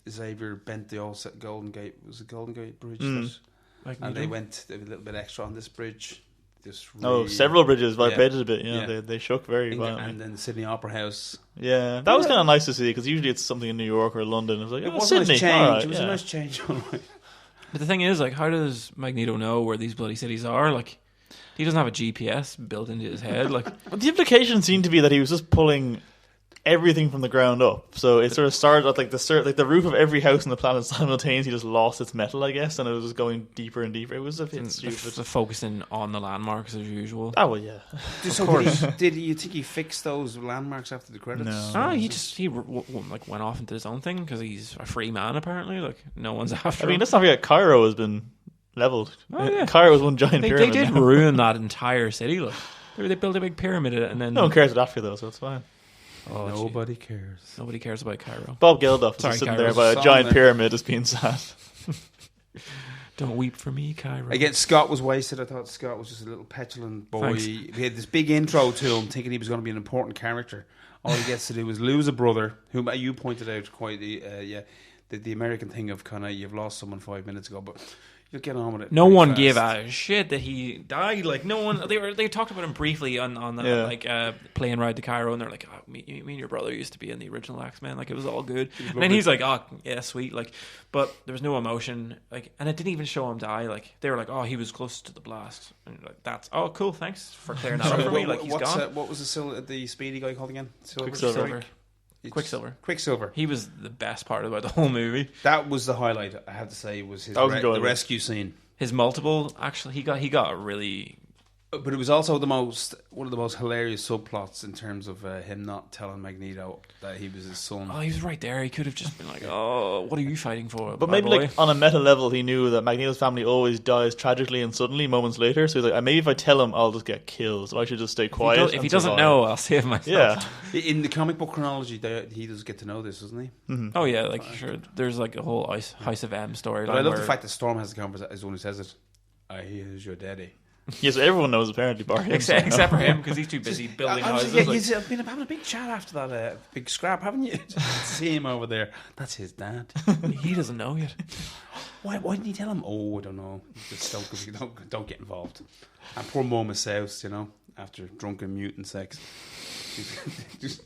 B: Xavier bent the old Golden Gate. Was it Golden Gate Bridge? And they went a little bit extra on this bridge.
C: Several bridges vibrated a bit. Yeah. They shook very violently.
B: And then the Sydney Opera House.
C: Yeah, that was kind of nice to see, because usually it's something in New York or London. It was like,
B: it was
C: Sydney.
B: A nice change.
C: Right,
B: it was a nice change.
D: But the thing is, like, how does Magneto know where these bloody cities are? Like, he doesn't have a GPS built into his head. Like,
C: but the implication seemed to be that he was just pulling everything from the ground up. So it sort of started at like the roof of every house on the planet simultaneously just lost its metal, I guess, and it was just going deeper and deeper. It was a bit stupid.
D: Focusing on the landmarks as usual.
C: Oh well, yeah.
B: So did you think he fixed those landmarks after the credits?
C: No.
D: He went off into his own thing because he's a free man apparently. Like, no one's after him.
C: I mean, let's not forget Cairo has been leveled.
D: Oh, yeah.
C: Cairo was one giant pyramid.
D: They did ruin that entire city. Look, they built a big pyramid and then
C: no one cares about Africa though, so it's fine.
B: Oh, nobody cares.
D: Nobody cares about Cairo.
C: Bob Geldof is sitting there by a giant pyramid just being sad.
D: Don't weep for me, Cairo.
B: Again, Scott was wasted. I thought Scott was just a little petulant boy.
D: Thanks.
B: We had this big intro to him, thinking he was going to be an important character. All he gets to do is lose a brother, whom you pointed out quite, the American thing of kind of, you've lost someone 5 minutes ago, but you'll get on with it.
D: No one
B: fast.
D: gave a shit that he died. Like, no one. They talked about him briefly on that plane ride to Cairo, and they're like, "Oh, me and your brother used to be in the original X-Men. Like, it was all good." And then he's like, "Oh, yeah, sweet." Like, but there was no emotion. Like, and it didn't even show him die. Like, they were like, "Oh, he was close to the blast." And you're like, "That's cool. Thanks for clearing that up for me." Like, he's gone.
B: What was the speedy guy called again?
D: Quicksilver. He was the best part about the whole movie.
B: That was the highlight. I have to say was his the rescue scene.
D: His multiple, actually, he got a really...
B: But it was also one of the most hilarious subplots in terms of him not telling Magneto that he was his son.
D: Oh, he was right there. He could have just been like, "Oh, what are you fighting for?"
C: But maybe like on a meta level, he knew that Magneto's family always dies tragically and suddenly moments later. So he's like, maybe if I tell him, I'll just get killed. So I should just stay quiet.
D: If he doesn't know, I'll save myself.
B: Yeah. In the comic book chronology, he does get to know this, doesn't he?
C: Mm-hmm.
D: Oh yeah, like sure. There's like a whole House of M story.
B: But I love the fact that Storm has the conversation. Is the one who says it. He is your daddy.
C: Yes, everyone knows apparently, bar him.
D: Except for him, because he's too busy building houses.
B: Yeah, he's been having a big chat after that big scrap, haven't you? See him over there. That's his dad.
D: He doesn't know yet.
B: Why didn't he tell him? Oh, I don't know. Just don't get involved. And poor Moma Souse, after drunken mutant sex, just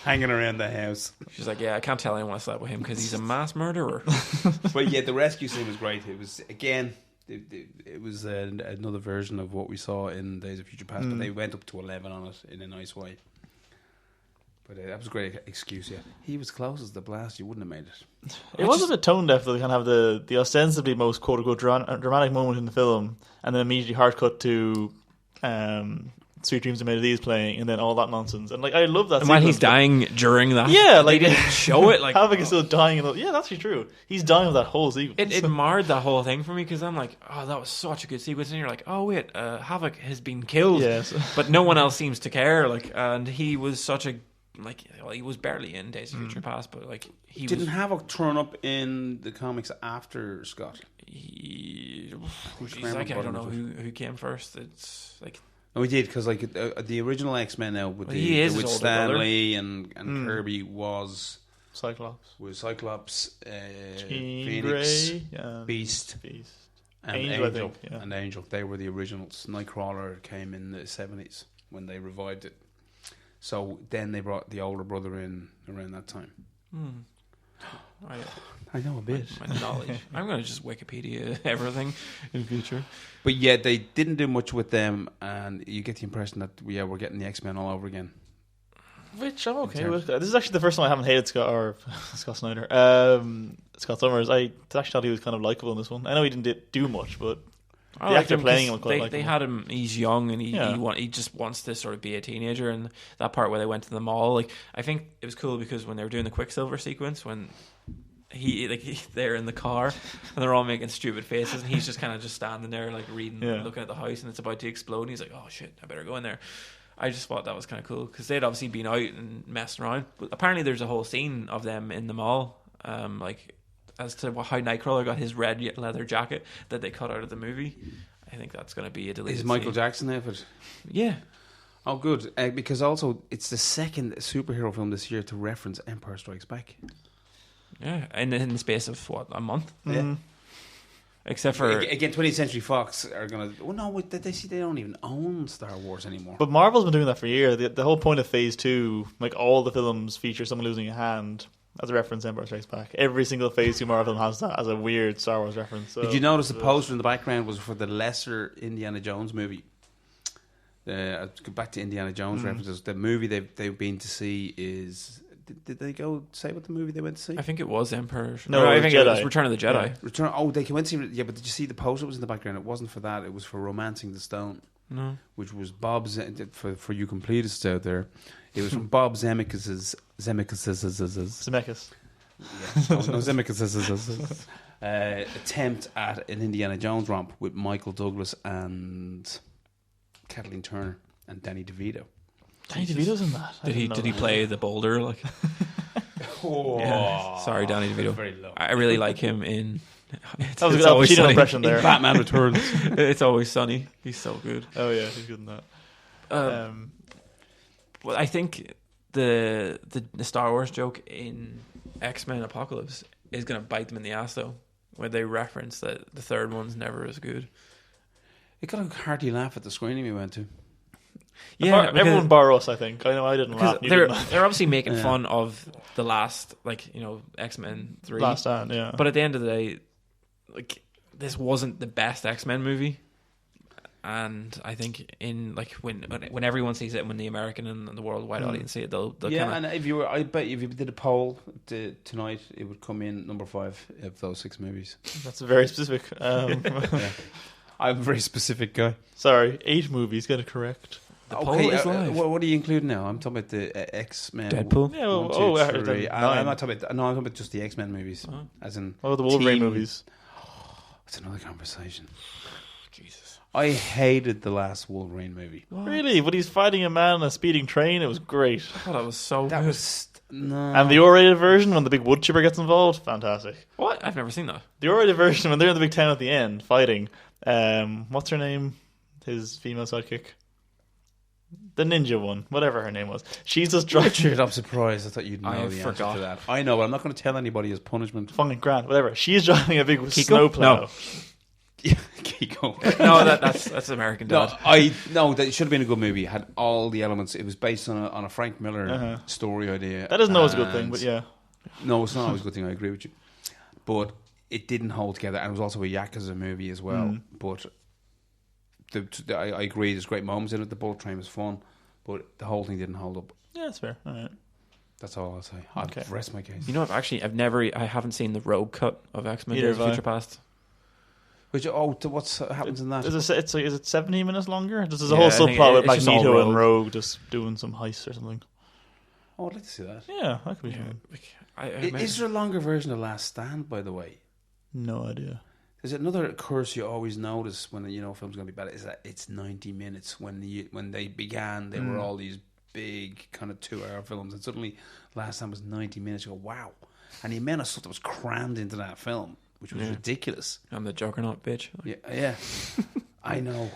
B: hanging around the house.
D: She's like, "Yeah, I can't tell anyone I slept with him because he's a mass murderer."
B: But yeah, the rescue scene was great. It was again. It was another version of what we saw in Days of Future Past, but they went up to 11 on it in a nice way. But that was a great excuse, yeah. He was close as the blast, you wouldn't have made it.
C: It was a bit tone deaf, though. They kind of have the ostensibly most quote-unquote dramatic moment in the film, and then immediately hard cut to Sweet Dreams Are Made of These playing, and then all that nonsense. And like, I love that.
D: And when he's dying during that,
C: yeah, like
D: they didn't show it. Like
C: Havoc is still dying. Yeah, that's actually true. He's dying with that whole sequence.
D: It marred that whole thing for me because I'm like, "Oh, that was such a good sequence," and you're like, "Oh wait, Havoc has been killed."
C: Yes.
D: But no one else seems to care. Like, and he was such a he was barely in Days of Future Past, but like he
B: didn't Havoc turn up in the comics after Scott.
D: I don't know who came first. It's like.
B: No, he did, because like the original X-Men now with Stan Lee and Kirby was
C: Cyclops,
B: Phoenix, Beast, and Angel.
C: Yeah.
B: And Angel. They were the originals. Nightcrawler came in the 70s when they revived it. So then they brought the older brother in around that time. I know a bit.
D: My knowledge. I'm going to just Wikipedia everything in the future.
B: But yeah, they didn't do much with them, and you get the impression that we're getting the X-Men all over again.
C: Which I'm okay with. This is actually the first time I haven't hated Scott Snyder. Scott Summers. I actually thought he was kind of likable in this one. I know he didn't do much, but
D: I
C: The
D: like
C: actor
D: him
C: playing
D: 'cause
C: him was quite
D: they
C: likable.
D: had him. He's young and
C: Yeah.
D: he just wants to sort of be a teenager. And that part where they went to the mall, like I think it was cool because when they were doing the Quicksilver sequence, when they're in the car and they're all making stupid faces, and he's just kind of just standing there like reading, looking at the house, and it's about to explode. And he's like, "Oh shit, I better go in there." I just thought that was kind of cool because they'd obviously been out and messing around. But apparently, there's a whole scene of them in the mall, like as to how Nightcrawler got his red leather jacket that they cut out of the movie. I think that's going to be a deleted
B: Is Michael
D: scene.
B: Jackson there for it?
D: Yeah.
B: Oh, good. Because also, it's the second superhero film this year to reference Empire Strikes Back.
D: Yeah, and in the space of, what, a month?
B: Yeah.
D: Except for...
B: Again, 20th Century Fox are going to... Oh, no, wait, they don't even own Star Wars anymore.
C: But Marvel's been doing that for years. The whole point of Phase 2, like all the films feature someone losing a hand as a reference to Empire Strikes Back. Every single Phase 2 Marvel film has that as a weird Star Wars reference. So,
B: Did you notice the poster in the background was for the lesser Indiana Jones movie? I'll go back to Indiana Jones references. The movie they've been to see is... Did they go say what the movie they went to see?
D: I think it was Emperor.
C: No,
D: I
C: it was
D: think it was
C: Jedi.
D: Return of the Jedi.
B: Return. Oh, they went to see. Yeah, but did you see the poster was in the background? It wasn't for that. It was for Romancing the Stone.
D: No.
B: Which was Bob for you completists out there. It was from Bob Zemeckis'
C: Zemeckis.
B: Zemeckis' attempt at an Indiana Jones romp with Michael Douglas and Kathleen Turner and Danny DeVito.
C: Danny DeVito's in that.
D: Did he play the boulder? Like,
B: Oh,
D: yeah. Sorry, Danny DeVito.
B: Very low.
D: I really like him in.
C: That was a
D: It's
C: good
D: Always
C: Pacino
D: Sunny.
C: impression there.
B: Batman Returns.
D: It's Always Sunny. He's so good.
C: Oh yeah, he's good in that.
D: Well, I think the Star Wars joke in X-Men Apocalypse is going to bite them in the ass, though, where they reference that the third one's never as good.
B: It got a hearty laugh at the screening we went to.
D: Yeah,
C: Everyone bar us, I think. I know I didn't laugh.
D: because
C: You
D: they're
C: didn't.
D: they're obviously making fun of the last, like, you know, X-Men 3.
C: Last Stand, yeah.
D: But at the end of the day, like, this wasn't the best X-Men movie. And I think in like when everyone sees it, when the American and the worldwide audience see it, they'll
B: Yeah,
D: kinda,
B: and I bet if you did a poll tonight, it would come in number 5 of those 6 movies.
C: That's very specific.
B: I'm a very specific guy.
C: Sorry, 8 movies. Get it correct.
D: the poll is live.
B: what are you including now? I'm talking about the X-Men.
D: Deadpool?
C: Yeah, well,
B: 1, 2, 3.
C: then
B: I'm
C: 9.
B: not talking about. No, I'm talking about just the X-Men movies,
D: Oh.
B: as in.
C: Oh, the Wolverine
B: team-
C: movies.
B: It's another conversation.
D: Jesus.
B: I hated the last Wolverine movie.
C: Really? But he's fighting a man on a speeding train. It was great.
D: Oh, that was so
B: That
D: good.
B: was no.
C: And the R-rated version, when the big wood chipper gets involved, fantastic.
D: What? I've never seen that.
C: The R-rated version, when they're in the big town at the end, fighting, what's her name? His female sidekick? The ninja one, whatever her name was. She's just driving...
B: Richard, I'm surprised. I thought you'd know
D: I
B: the
D: forgot.
B: answer to that. I know, but I'm not going to tell anybody as punishment.
C: Fucking grand, whatever. She's driving a big
D: Kiko?
C: snowplow.
D: No.
B: Kiko.
D: No, that's American Dad.
B: That should have been a good movie. It had all the elements. It was based on a Frank Miller story idea.
C: That isn't always a good thing,
B: and-
C: but yeah.
B: No, it's not always a good thing. I agree with you, but it didn't hold together, and it was also a Yakuza movie as well. But I agree. There's great moments in it. The bullet train was fun, but the whole thing didn't hold up.
C: Yeah, that's fair. All right.
B: That's all I'll say. I'll
C: Okay.
B: rest my case.
D: You know, I haven't seen the Rogue cut of X-Men
C: Neither
D: Days of
C: have I.
D: Future Past.
B: Which what happens in that?
C: Is it 17 minutes longer? This is a
D: Yeah,
C: whole
D: I think
C: subplot with
D: it's just all
C: Magneto and
D: Rogue.
C: Rogue just doing some heist or something.
B: Oh, I'd like to see that.
C: Yeah, that could be
D: Yeah,
C: fun.
D: like,
B: Is there a longer version of Last Stand? By the way,
C: No idea.
B: there's another curse you always notice when you know a film's going to be bad. Is that it's 90 minutes. When they began, they were all these big kind of 2-hour films, and suddenly Last Stand was 90 minutes. You go, wow! And the amount of stuff that was crammed into that film, which was ridiculous.
D: I'm the Juggernaut bitch.
B: Yeah, I know.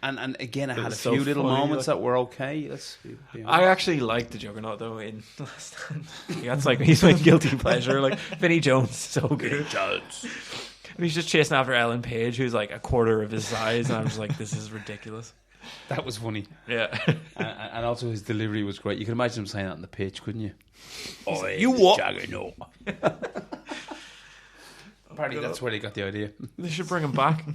B: And again, it had a
D: was
B: few
D: so
B: little
D: funny,
B: moments
D: like-
B: that were okay. Let's be honest.
D: I actually liked the Juggernaut though in Last Stand. That's like he's my guilty pleasure. Like Vinnie Jones, is so good. And he's just chasing after Ellen Page, who's like a quarter of his size, and I'm just like, this is ridiculous.
B: That was funny.
D: Yeah.
B: And also his delivery was great. You can imagine him saying that on the pitch, couldn't you? Oh,
D: you what?
B: Juggernaut. Apparently that's where they got the idea.
D: They should bring him back.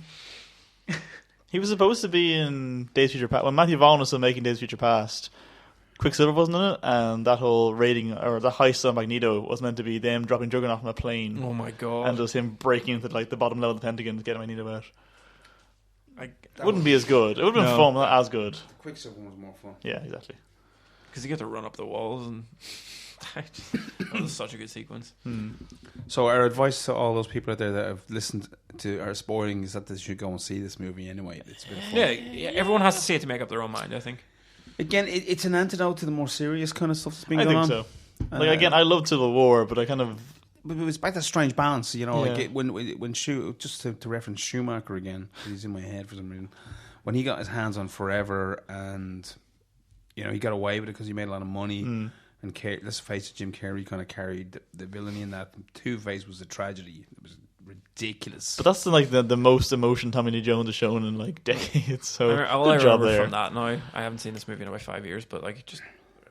C: He was supposed to be in Days of Future Past. When Matthew Vaughn was still making Days of Future Past, Quicksilver wasn't in it, and that whole raiding, or the heist on Magneto was meant to be them dropping Juggernaut from a plane,
D: Oh my god.
C: and just him breaking into like the bottom level of the Pentagon to get Magneto out. It wouldn't be as good. It would have been fun, not as good.
B: The Quicksilver one was more fun.
C: Yeah, exactly.
D: Because you get to run up the walls, and that was such a good sequence.
B: So our advice to all those people out there that have listened to our spoiling is that they should go and see this movie anyway. It's a bit of fun.
D: Yeah, everyone has to see it to make up their own mind, I think.
B: Again, it's an antidote to the more serious kind of stuff that's been
C: I
B: going
C: think
B: on.
C: so. Like again, I love Civil War, but I kind of
B: But it was back to strange balance, you know.
C: Yeah.
B: Like when just to reference Schumacher again, he's in my head for some reason. When he got his hands on Forever, and you know he got away with it because he made a lot of money. And let's face it, Jim Carrey kind of carried the villainy in that. Two-Face was a tragedy. It was ridiculous.
C: But that's the most emotion Tommy Lee Jones has shown in like decades. So
D: All I
C: good job
D: remember
C: there.
D: from that now, I haven't seen this movie in about 5 years, but like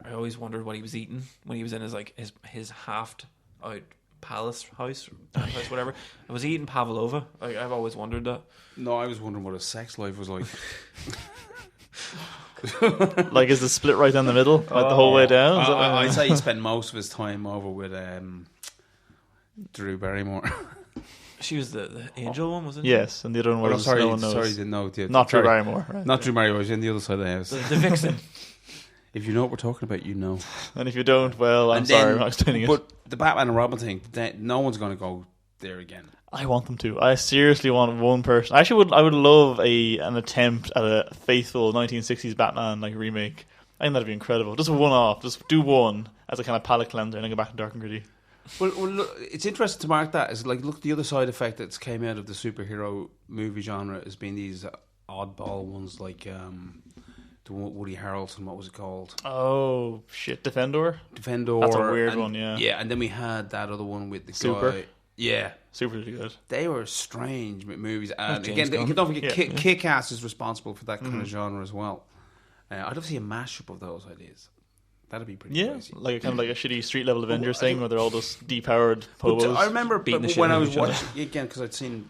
D: I always wondered what he was eating when he was in his halved out palace house, whatever. I was eating pavlova. I've always wondered that.
B: No, I was wondering what his sex life was like.
C: Like, is the split right down the middle, like the whole way down? Is that what-
B: I'd say he spent most of his time over with Drew Barrymore.
D: She was the angel one, wasn't
C: Yes, and the other one was
B: sorry,
C: no one knows.
B: sorry, no,
C: Not Drew
B: sorry.
C: Barrymore, right?
B: Not Drew Barrymore. She's on the other side of the house.
D: she? The vixen.
B: If you know what we're talking about, you know.
C: And if you don't, well, I'm
B: And
C: sorry,
B: then-
C: I'm not explaining it.
B: But the Batman and Robin thing, no one's going to go there again.
C: I want them to. I seriously want one person. I would love an attempt at a faithful 1960s Batman like remake. I think that'd be incredible. Just one off. Just do one as a kind of palate cleanser and then go back to Dark and Gritty.
B: Well, look, it's interesting to mark that as like look the other side effect that's came out of the superhero movie genre has been these oddball ones like the Woody Harrelson, what was it called?
C: Oh shit, Defendor.
B: Defendor.
C: That's a weird
B: and,
C: one, yeah.
B: Yeah, and then we had that other one with the
C: Super.
B: guy. Yeah.
C: Super really good.
B: They were strange movies, and
D: James
B: again,
D: Gunn.
B: don't forget,
C: Yeah.
B: Kick-Ass is responsible for that kind of genre as well. I'd love to see a mashup of those ideas. That'd be pretty
C: Yeah,
B: crazy.
C: like a kind of like a shitty street level Avengers thing where they're all just depowered
B: But
C: hobos.
B: I remember
D: beating the shit
B: when
D: out
B: I
D: of
B: was
D: each other.
B: watching again because I'd seen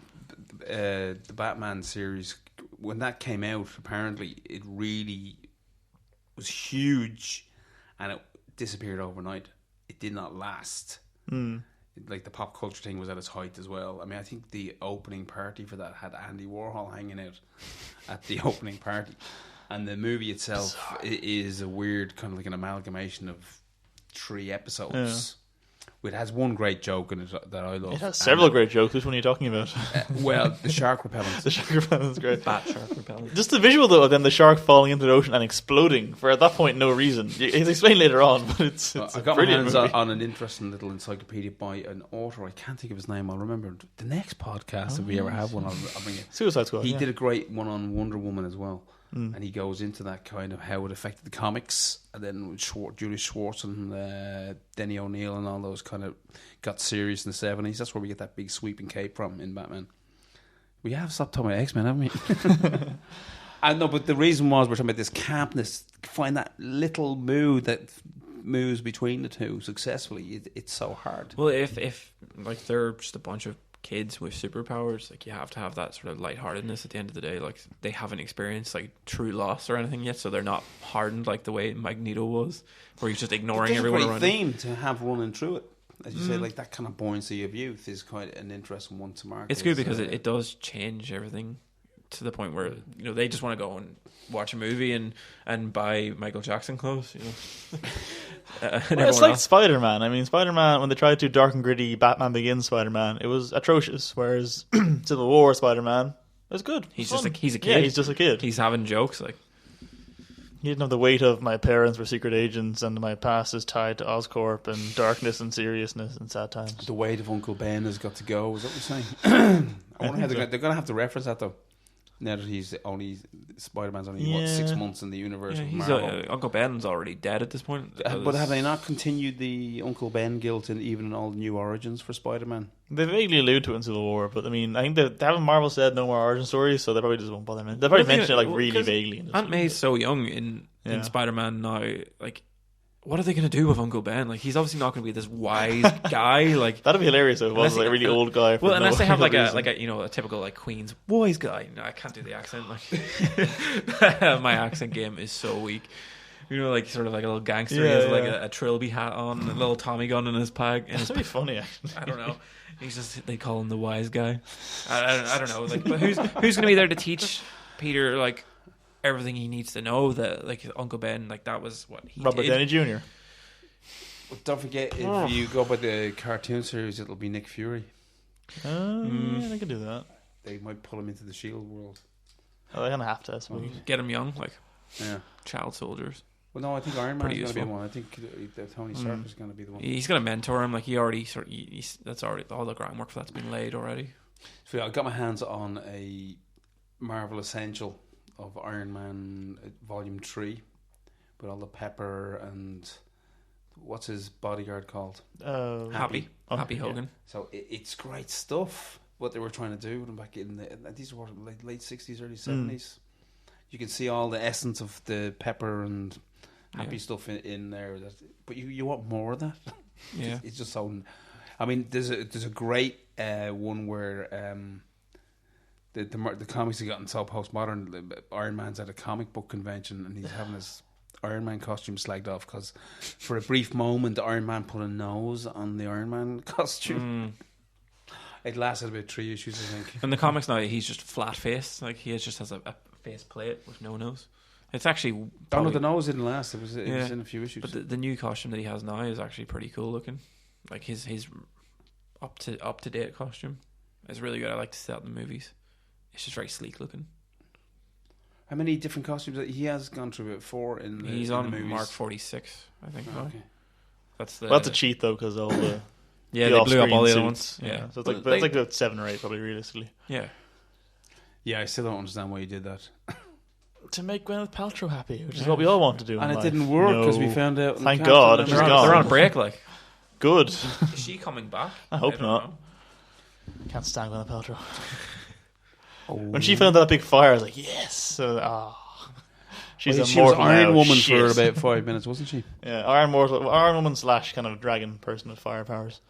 B: the Batman series when that came out. Apparently, it really was huge, and it disappeared overnight. It did not last. Like the pop culture thing was at its height as well. I mean, I think the opening party for that had Andy Warhol hanging out at the opening party, and the movie itself is a weird kind of like an amalgamation of 3 episodes. It has one great joke in it that I love.
C: It has several great jokes. Which one are you talking about?
B: Well, the shark repellent.
C: The shark repellent's great.
D: Bat shark repellent.
C: Just the visual though, of then the shark falling into the ocean and exploding for at that point no reason. It's explained later on, but it's
B: I
C: a
B: got my
C: brilliant
B: hands
C: movie.
B: on an interesting little encyclopedia by an author. I can't think of his name. I'll remember the next podcast if we ever have one. I'll bring it.
C: Suicide Squad.
B: He
C: yeah.
B: did a great one on Wonder Woman as well, and he goes into that kind of how it affected the comics, and then Julius Schwartz and Denny O'Neil and all those kind of got serious in the 70s. That's where we get that big sweeping cape from in Batman. We have stopped talking about X-Men, haven't we? I know, but the reason was we're talking about this campness. Find that little mood that moves between the two successfully. It's so hard.
D: Well, if like they're just a bunch of kids with superpowers, like you have to have that sort of lightheartedness at the end of the day. Like they haven't experienced like true loss or anything yet, so they're not hardened like the way Magneto was, where he's just ignoring
B: It's a
D: everyone
B: great
D: around him.
B: theme to have running through it. As you say, like that kind of buoyancy of youth is quite an interesting one to mark.
D: It's good because it does change everything to the point where they just want to go and watch a movie and buy Michael Jackson clothes. And
C: Well, it's
D: everyone
C: like
D: else.
C: Spider-Man. I mean, Spider-Man, when they tried to dark and gritty Batman Begins Spider-Man, it was atrocious. Whereas Civil War Spider-Man, it was good. It
D: He's
C: was
D: just
C: fun.
D: he's a kid.
C: Yeah, he's just a kid.
D: He's having jokes like.
C: He didn't have the weight of my parents were secret agents and my past is tied to Oscorp and darkness and seriousness and sad times.
B: the weight of Uncle Ben has got to go. Is that what you're saying? I wonder how they're going to have to reference that though. Now that Spider-Man's only 6 months in the universe of Marvel.
D: Uncle Ben's already dead at this point.
B: But have they not continued the Uncle Ben guilt even in all the new origins for Spider-Man?
C: They vaguely allude to it in Civil War, but I mean, I think they haven't Marvel said no more origin stories, so they probably just won't bother. They probably mention it like really vaguely. In
D: Aunt May's so young in Spider-Man now. Like, what are they going to do with Uncle Ben? Like, he's obviously not going to be this wise guy. Like,
C: that'd be hilarious if it was like a really old guy.
D: Well, unless they have like a typical like Queen's wise guy. No, I can't do the accent. Like, my accent game is so weak. Like sort of like a little gangster. He has like a trilby hat on, and a little Tommy gun in his pack.
C: That'd be funny. Actually.
D: I don't know. They call him the wise guy. I don't know. Like, but who's going to be there to teach Peter like everything he needs to know that like Uncle Ben like that was what he
C: Robert
D: did.
C: Downey Jr.
B: But don't forget, if you go by the cartoon series, it'll be Nick Fury.
C: Yeah, they could do that.
B: They might pull him into the Shield world.
C: Oh, they're gonna have to, I suppose.
D: Get him young, like
B: Yeah.
D: child soldiers.
B: Well, no, I think Iron Man's
D: Pretty
B: going to be the
D: useful.
B: one. I think Tony Stark is going to be the one.
D: He's gonna mentor him. Like he already that's already all the groundwork for that's been laid already.
B: So yeah, I got my hands on a Marvel Essential of Iron Man Volume 3 with all the Pepper and what's his bodyguard called?
D: Happy Hogan.
B: So it's great stuff. What they were trying to do with him back in these were late 60s, early 70s. You can see all the essence of the Pepper and Happy stuff in there. But you want more of that.
D: Yeah,
B: It's just so. I mean, there's a great one where the comics have gotten so postmodern. Iron Man's at a comic book convention and he's having his Iron Man costume slagged off because for a brief moment Iron Man put a nose on the Iron Man costume. It lasted about 3 issues, I think.
D: in the comics now he's just flat faced. Like he just has a face plate with no nose. It's actually
B: Oh no,
D: probably,
B: the nose didn't last. It was in a few issues.
D: but the new costume that he has now is actually pretty cool looking. Like his up to date costume is really good. I like to see that in the movies. It's just very sleek looking.
B: How many different costumes he has gone through? About 4 in the
D: He's
B: in
D: on
B: the movies.
D: Mark 46, I think.
B: Oh,
D: now.
B: okay.
D: That's the
C: Well, that's a cheat though, because all the
D: yeah
C: the
D: they blew up all the
C: off-screen
D: other
C: suits.
D: ones. Yeah,
C: So it's
D: But
C: like it's like about 7 or 8 probably realistically.
D: yeah.
B: Yeah, I still don't understand why he did that.
C: To make Gwyneth Paltrow happy, which is what we all want to do.
B: And
C: in
B: it
C: life.
B: didn't work because we
C: No.
B: found out. in
C: Thank
B: Captain
C: God,
B: America-
C: she's
D: They're on,
C: gone.
D: they're on break. Like,
C: Good.
D: is she coming back?
C: I hope
D: don't
C: not.
D: know.
C: Can't stand Gwyneth Paltrow.
B: Oh.
C: When she found that big fire, I was like, yes. So, she's
B: Well,
C: a
B: she was
C: mortal
B: Iron
C: now.
B: Woman
C: Shit.
B: for about 5 minutes, wasn't she?
C: Yeah, Iron Woman / kind of dragon person with fire powers.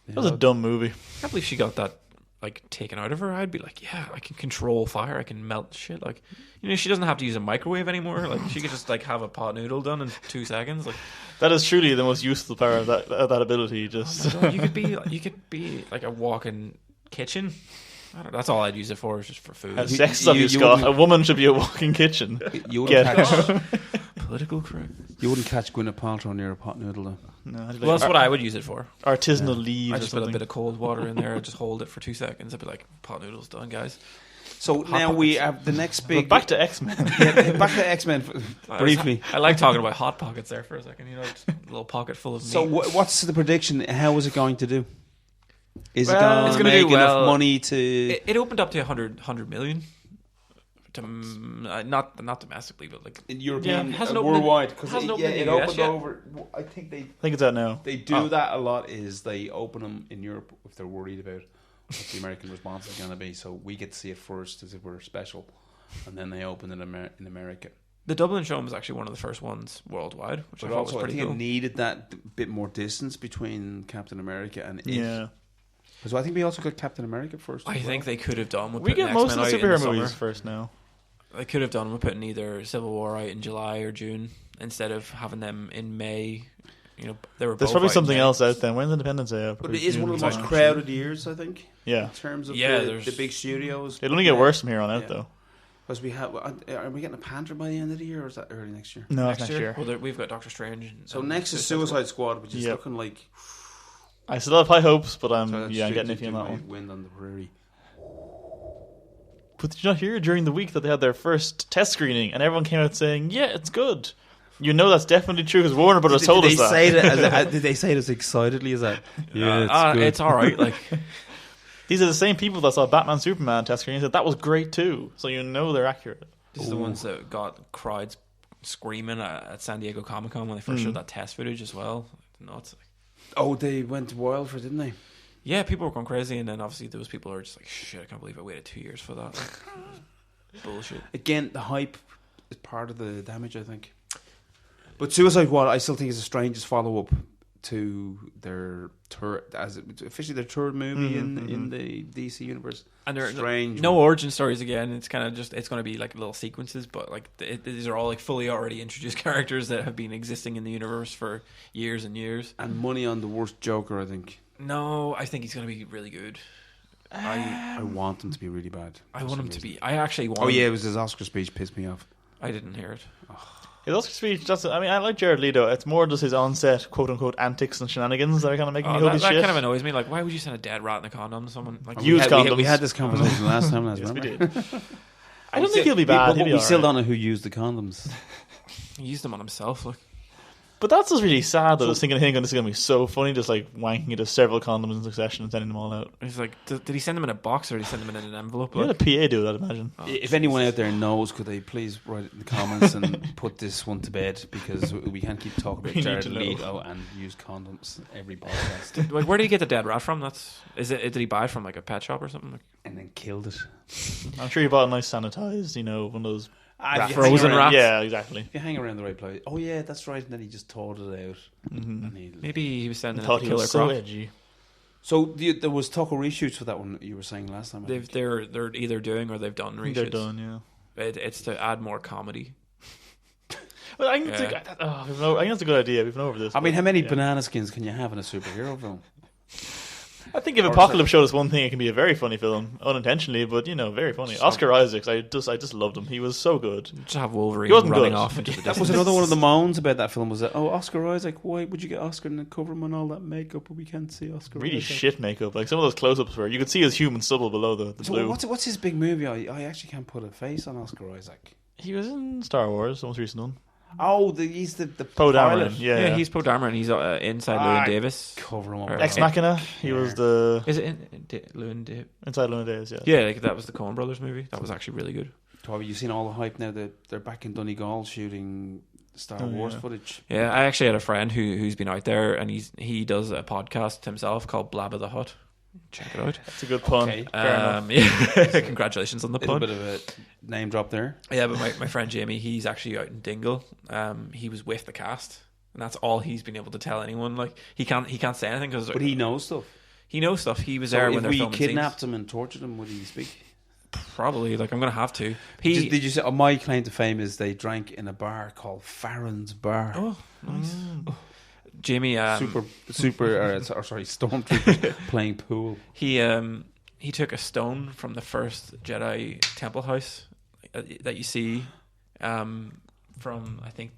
C: That was a dumb movie.
D: I can't believe she got that like taken out of her. I'd be like, yeah, I can control fire. I can melt shit. Like, you know, she doesn't have to use a microwave anymore. Like, she could just like have a pot noodle done in 2 seconds. Like,
C: That is truly the most useful power of that ability. Just
D: you could be like a walking kitchen. I don't know, that's all I'd use it for. Is just for food.
C: have sex on you,
B: you
C: Scott.
B: wouldn't-
C: A woman should be a walking kitchen.
B: You
C: Get
B: wouldn't, catch,
D: Political correct.
B: you wouldn't catch Gwyneth Paltrow near a pot noodle, though.
C: No, I'd be
D: Well,
C: like,
D: that's what I would use it for.
C: artisanal leaves
D: I
C: or
D: just put a
C: something.
D: bit of cold water in there, just hold it for 2 seconds. I'd be like, pot noodles done, guys.
B: So
D: Hot
B: now we
D: Pockets.
B: have the next
C: But
B: big.
C: back to X-Men.
B: Yeah, back to X-Men briefly.
D: I like talking about hot pockets there for a second. You know, just a little pocket full of meat.
B: So what's the prediction? How is it going to do? Is it
C: Well,
B: going
D: it's
B: to
D: gonna
B: make
D: do well.
B: enough money to?
D: It opened up to 100 million. To, not domestically, but like
B: In European,
D: Yeah, it hasn't opened
B: worldwide,
D: in-
B: because
D: hasn't
B: it
D: opened in the
B: opened
D: US yet.
B: over. I think
C: I think it's out now.
B: they do that a lot. Is they open them in Europe if they're worried about what the American response is going to be. So we get to see it first as if we're special, and then they open it in America.
D: the Dublin show was actually one of the first ones worldwide, which I
B: But
D: thought was
B: also, I
D: pretty
B: think
D: cool.
B: it needed that bit more distance between Captain America and it.
C: Yeah.
B: Because I think we also got Captain America first.
D: I
B: as
D: think
B: well.
D: they could have done. With
C: We
D: putting
C: get most of the
D: X-Men out in
C: superhero movies
D: summer.
C: first now.
D: They could have done with putting either Civil War out in July or June instead of having them in May. You know, they were.
C: There's
D: both
C: probably
D: out in
C: something
D: May.
C: else out then. When's Independence Day out?
B: But
C: Probably
B: it is one
C: June
B: of the most
C: time.
B: crowded years, I think.
C: Yeah.
B: In terms of
D: Yeah,
B: the
D: there's-
B: big studios.
C: It'll only get worse from here on out,
B: Yeah.
C: though.
B: Because we have, are we getting a Panther by the end of the year, or is that early next year?
C: No, it's next year.
D: Well, we've got Doctor Strange. And,
B: So
D: and
B: next is Suicide Squad, which is
C: Yep.
B: looking like
C: I still have high hopes, but I'm
B: so that's
C: getting
B: straight
C: iffy on
B: to
C: that one.
B: Wind on the Prairie.
C: But did you not hear during the week that they had their first test screening and everyone came out saying, yeah, it's good? You know that's definitely true because Warner Brothers told us that.
B: Did they say it as excitedly as that? Yeah,
D: it's all right. Like,
C: These are the same people that saw Batman Superman test screening and said that was great too. So you know they're accurate.
D: this is the ones that got crowds screaming at San Diego Comic Con when they first showed that test footage as well. Nuts.
B: Oh, they went wild for it, didn't they?
D: Yeah, people were going crazy, and then obviously those people are just like, shit, I can't believe I waited 2 years for that. Like, bullshit.
B: Again, the hype is part of the damage, I think. But Suicide Squad, I still think is the strangest follow-up to their officially their third movie in the DC universe.
D: And there are
B: Strange.
D: no origin stories again. It's kind of just, it's going to be like little sequences, but like these are all like fully already introduced characters that have been existing in the universe for years and years.
B: And money on the worst Joker, I think.
D: No, I think he's going to be really good.
B: I want them to be really bad.
D: I want him to be. I actually want.
B: Oh yeah, it was his Oscar speech pissed me off.
D: I didn't hear it.
C: His Oscar speech, I like Jared Leto. It's more just his on-set quote-unquote antics and shenanigans that are kind of making me hope
D: that
C: shit.
D: kind of annoys me. Like, why would you send a dead rat in a condom to someone? Like,
C: Used condoms.
B: We had this conversation last time.
C: Yes, we
B: remember?
C: did. I don't think he'll be bad.
B: We still don't know who used the condoms.
D: he used them on himself. Like,
C: But that's just really sad that I was thinking, hey, this is going to be so funny, just like wanking into several condoms in succession and sending them all out.
D: he's like, did he send them in a box or did he send them in an envelope?
C: Let a PA do it, I'd imagine.
B: If anyone out there knows, could they please write it in the comments and put this one to bed, because we can't keep talking about
C: We need
B: Jared
C: to know.
B: Leto and use condoms every podcast.
D: Like, where did he get the dead rat from? Did he buy it from like a pet shop or something? Like,
B: And then killed it.
C: I'm sure you bought a nice sanitized, one of those
B: If you
D: frozen
B: hang around-
D: rats.
C: Yeah, exactly.
B: If you hang around the right place. Oh yeah, that's right. And then he just tore it out. And he,
D: maybe he was sending it
C: Thought
D: to
C: he
D: Killer
C: was so
D: Croc.
C: edgy.
B: So there was talk of reshoots for that one you were saying last time. I think.
D: They're either doing or they've done
C: I think
D: reshoots.
C: they're done, yeah.
D: It's to add more comedy.
C: Well, I think,
D: Yeah.
C: I think that's a good idea. We've been over this.
B: I mean,
C: but,
B: how many
C: yeah.
B: banana skins can you have in a superhero film?
C: I think if Apocalypse showed us one thing, it can be a very funny film, unintentionally, but very funny. Oscar Isaacs, I just loved him. He was so good.
D: Just have Wolverine
C: He wasn't
D: running
C: good.
D: off into the
B: That
D: distance.
B: was another one of the moans about that film. Was that Oscar Isaac? Why would you get Oscar and cover him in all that makeup, but we can't see Oscar?
C: Really
B: Isaac?
C: shit makeup. Like some of those close-ups where you could see his human stubble below the
B: So
C: blue.
B: what's his big movie? I actually can't put a face on Oscar Isaac.
C: He was in Star Wars, the most recent one.
B: Oh, he's the
C: Poe
B: pilot.
C: Dameron,
D: Yeah, he's Poe Dameron. He's inside Llewyn Davis.
B: Cover him up.
D: Or
C: Ex Machina. He was the
D: Is it Llewyn Davis?
C: inside Luna Days. Yeah.
D: Yeah, like, that was the Coen Brothers movie. That was actually really good.
B: Have you seen all the hype now that they're back in Donegal shooting Star Wars
C: yeah.
B: footage?
D: Yeah, I actually had a friend who's been out there, and he does a podcast himself called Blab of the Hut. Check it out.
C: That's a good pun.
B: Okay.
C: Fair enough.
D: Yeah, congratulations on the
B: A little
D: pun.
B: bit of a name drop there.
D: Yeah, but my friend Jamie, he's actually out in Dingle. He was with the cast, and that's all he's been able to tell anyone. Like he can't say anything because
B: But he knows stuff.
D: he knows stuff. He was
B: So
D: there
B: if
D: when they're
B: we
D: filming
B: kidnapped
D: scenes.
B: him and tortured him, would he speak?
D: Probably. Like I'm gonna have to.
B: Did you say? My claim to fame is they drank in a bar called Farren's Bar.
D: Oh, nice. Jamie,
B: Stormtrooper playing pool.
D: he took a stone from the first Jedi temple house that you see from, I think,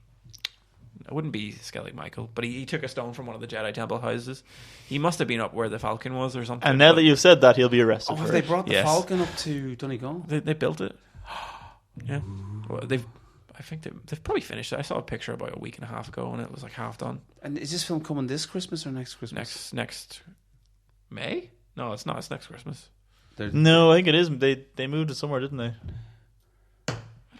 D: it wouldn't be Skellig Michael, but he took a stone from one of the Jedi temple houses. He must have been up where the Falcon was or something.
C: And now that you've said that, he'll be arrested.
B: Oh,
C: for
B: have they
C: it.
B: brought the
D: Yes.
B: Falcon up to Donegal?
D: they built it. Yeah, well, I think they've probably finished it. I saw a picture about a week and a half ago, and it was like half done.
B: And is this film coming this Christmas or next Christmas?
D: Next May? No, it's not. It's next Christmas.
C: No, I think it is. They moved it somewhere, didn't they?
D: I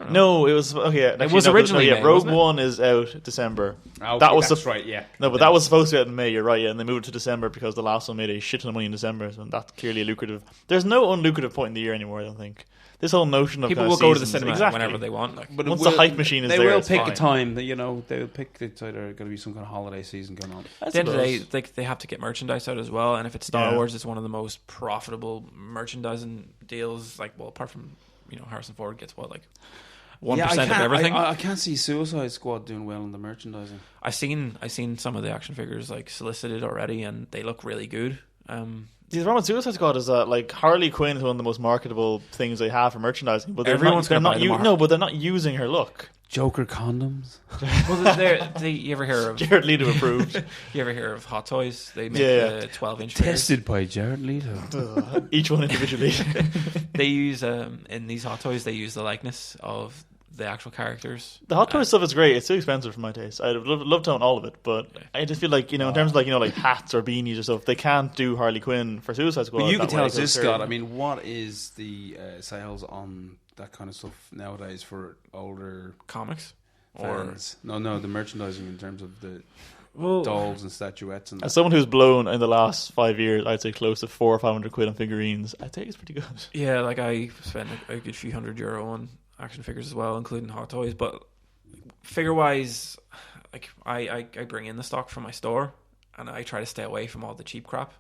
D: don't know.
C: No, it was okay. Actually,
D: was originally May,
C: Rogue
D: wasn't it?
C: One is out December.
B: Okay,
C: that was
B: that's right. Yeah.
C: No, but that was supposed to be out in May. You're right, yeah, and they moved it to December because the last one made a shit ton of money in December, so that's clearly a lucrative. There's no unlucrative point in the year anymore. I don't think this whole notion of
D: People
C: kind
D: will
C: of
D: go to the
C: seasons-
D: cinema
C: exactly.
D: whenever they want. Like,
B: But
C: Once the hype machine is
B: they
C: there,
B: will
C: it's
B: pick
C: fine.
B: a time that they'll pick. It's either going to be some kind of holiday season going on.
C: I
D: at the end of the day,
C: suppose.
D: they have to get merchandise out as well, and if it's Star
C: Yeah.
D: Wars, it's one of the most profitable merchandising deals. Like, well, apart from Harrison Ford gets what, like 1% of everything.
B: I can't see Suicide Squad doing well in the merchandising.
D: I seen some of the action figures like solicited already, and they look really good.
C: The problem with Suicide Squad is that like Harley Quinn is one of the most marketable things they have for merchandising, but
D: Everyone's
C: they're
D: gonna
C: not.
D: buy them.
C: No, but they're not using her look.
B: Joker condoms.
D: Well, you ever hear of
C: Jared Leto approved.
D: you ever hear of Hot Toys? They make
C: Yeah.
D: the 12-inch figures.
B: Tested by Jared Leto.
C: Each one individually.
D: They use in these Hot Toys they use the likeness of the actual characters.
C: The Hot Toys stuff is great. It's too expensive for my taste. I'd love to own all of it, but I just feel like in terms of like hats or beanies or stuff, they can't do Harley Quinn for Suicide Squad.
B: But you
C: that
B: can tell
C: way,
B: us this,
C: 'cause
B: Scott.
C: they're-
B: I mean, what is the sales on that kind of stuff nowadays for older
D: Comics or
B: fans? No, the merchandising in terms of the
D: well,
B: dolls and statuettes and
C: As someone who's blown in the last 5 years, I'd say close to 400 or 500 quid on figurines. I think it's pretty good.
D: yeah, like I spent a good few €100 on action figures as well, including Hot Toys. But figure wise, like I bring in the stock from my store, and I try to stay away from all the cheap crap.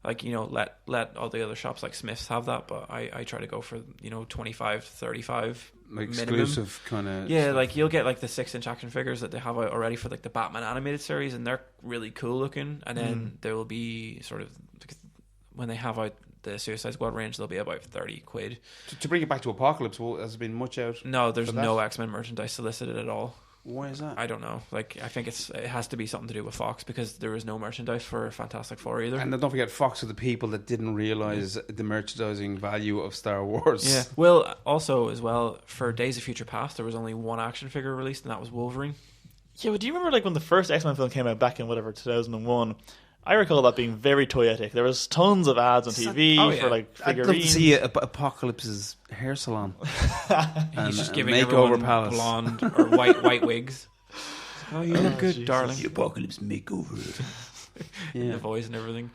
D: Like let all the other shops like Smith's have that, but I try to go for 25 to 35
B: like
D: minimum.
B: exclusive kind of
D: Yeah, like you'll get like the 6-inch action figures that they have out already for like the Batman animated series, and they're really cool looking. And then there will be sort of when they have out the Suicide Squad range, they'll be about £30.
B: To bring it back to Apocalypse, has there been much out?
D: No, there's
B: for that?
D: no X-Men merchandise solicited at all.
B: Why is that?
D: I don't know. Like, I think it has to be something to do with Fox, because there is no merchandise for Fantastic Four either.
B: And don't forget, Fox are the people that didn't realise the merchandising value of Star Wars.
D: Yeah. Well, also as well, for Days of Future Past, there was only one action figure released, and that was Wolverine.
C: Yeah, but do you remember like when the first X-Men film came out back in 2001? I recall that being very toyetic. There was tons of ads on TV for like figurines.
B: I'd love to see Apocalypse's hair salon.
D: He's just giving
B: makeover
D: everyone
B: palace.
D: blonde or white wigs. Oh, you look good,
C: Jesus.
D: darling.
B: The Apocalypse makeover.
D: The voice and everything.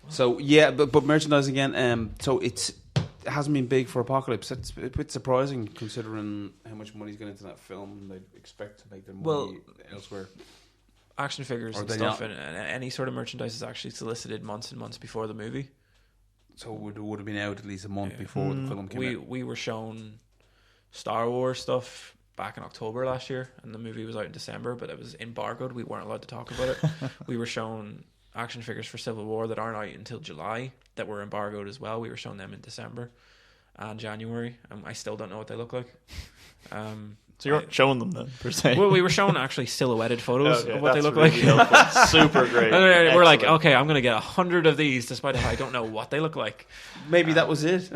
B: So yeah, but merchandise again. So it hasn't been big for Apocalypse. It's a bit surprising considering how much money's going into that film. They expect to make their money elsewhere.
D: Action figures
B: Or
D: and
B: they
D: stuff,
B: not-
D: and any sort of merchandise is actually solicited months and months before the movie.
B: So it would have been out at least a month before the film came out.
D: We were shown Star Wars stuff back in October last year, and the movie was out in December, but it was embargoed. We weren't allowed to talk about it. We were shown action figures for Civil War that aren't out until July that were embargoed as well. We were shown them in December and January, and I still don't know what they look like.
C: So you're not showing them then, per se.
D: Well, we were shown actually silhouetted photos of what they look
C: really
D: like.
C: helpful. Super great.
D: And we're like,
C: Excellent.
D: okay, I'm going to get 100 of these, despite how I don't know what they look like.
B: Maybe that was it.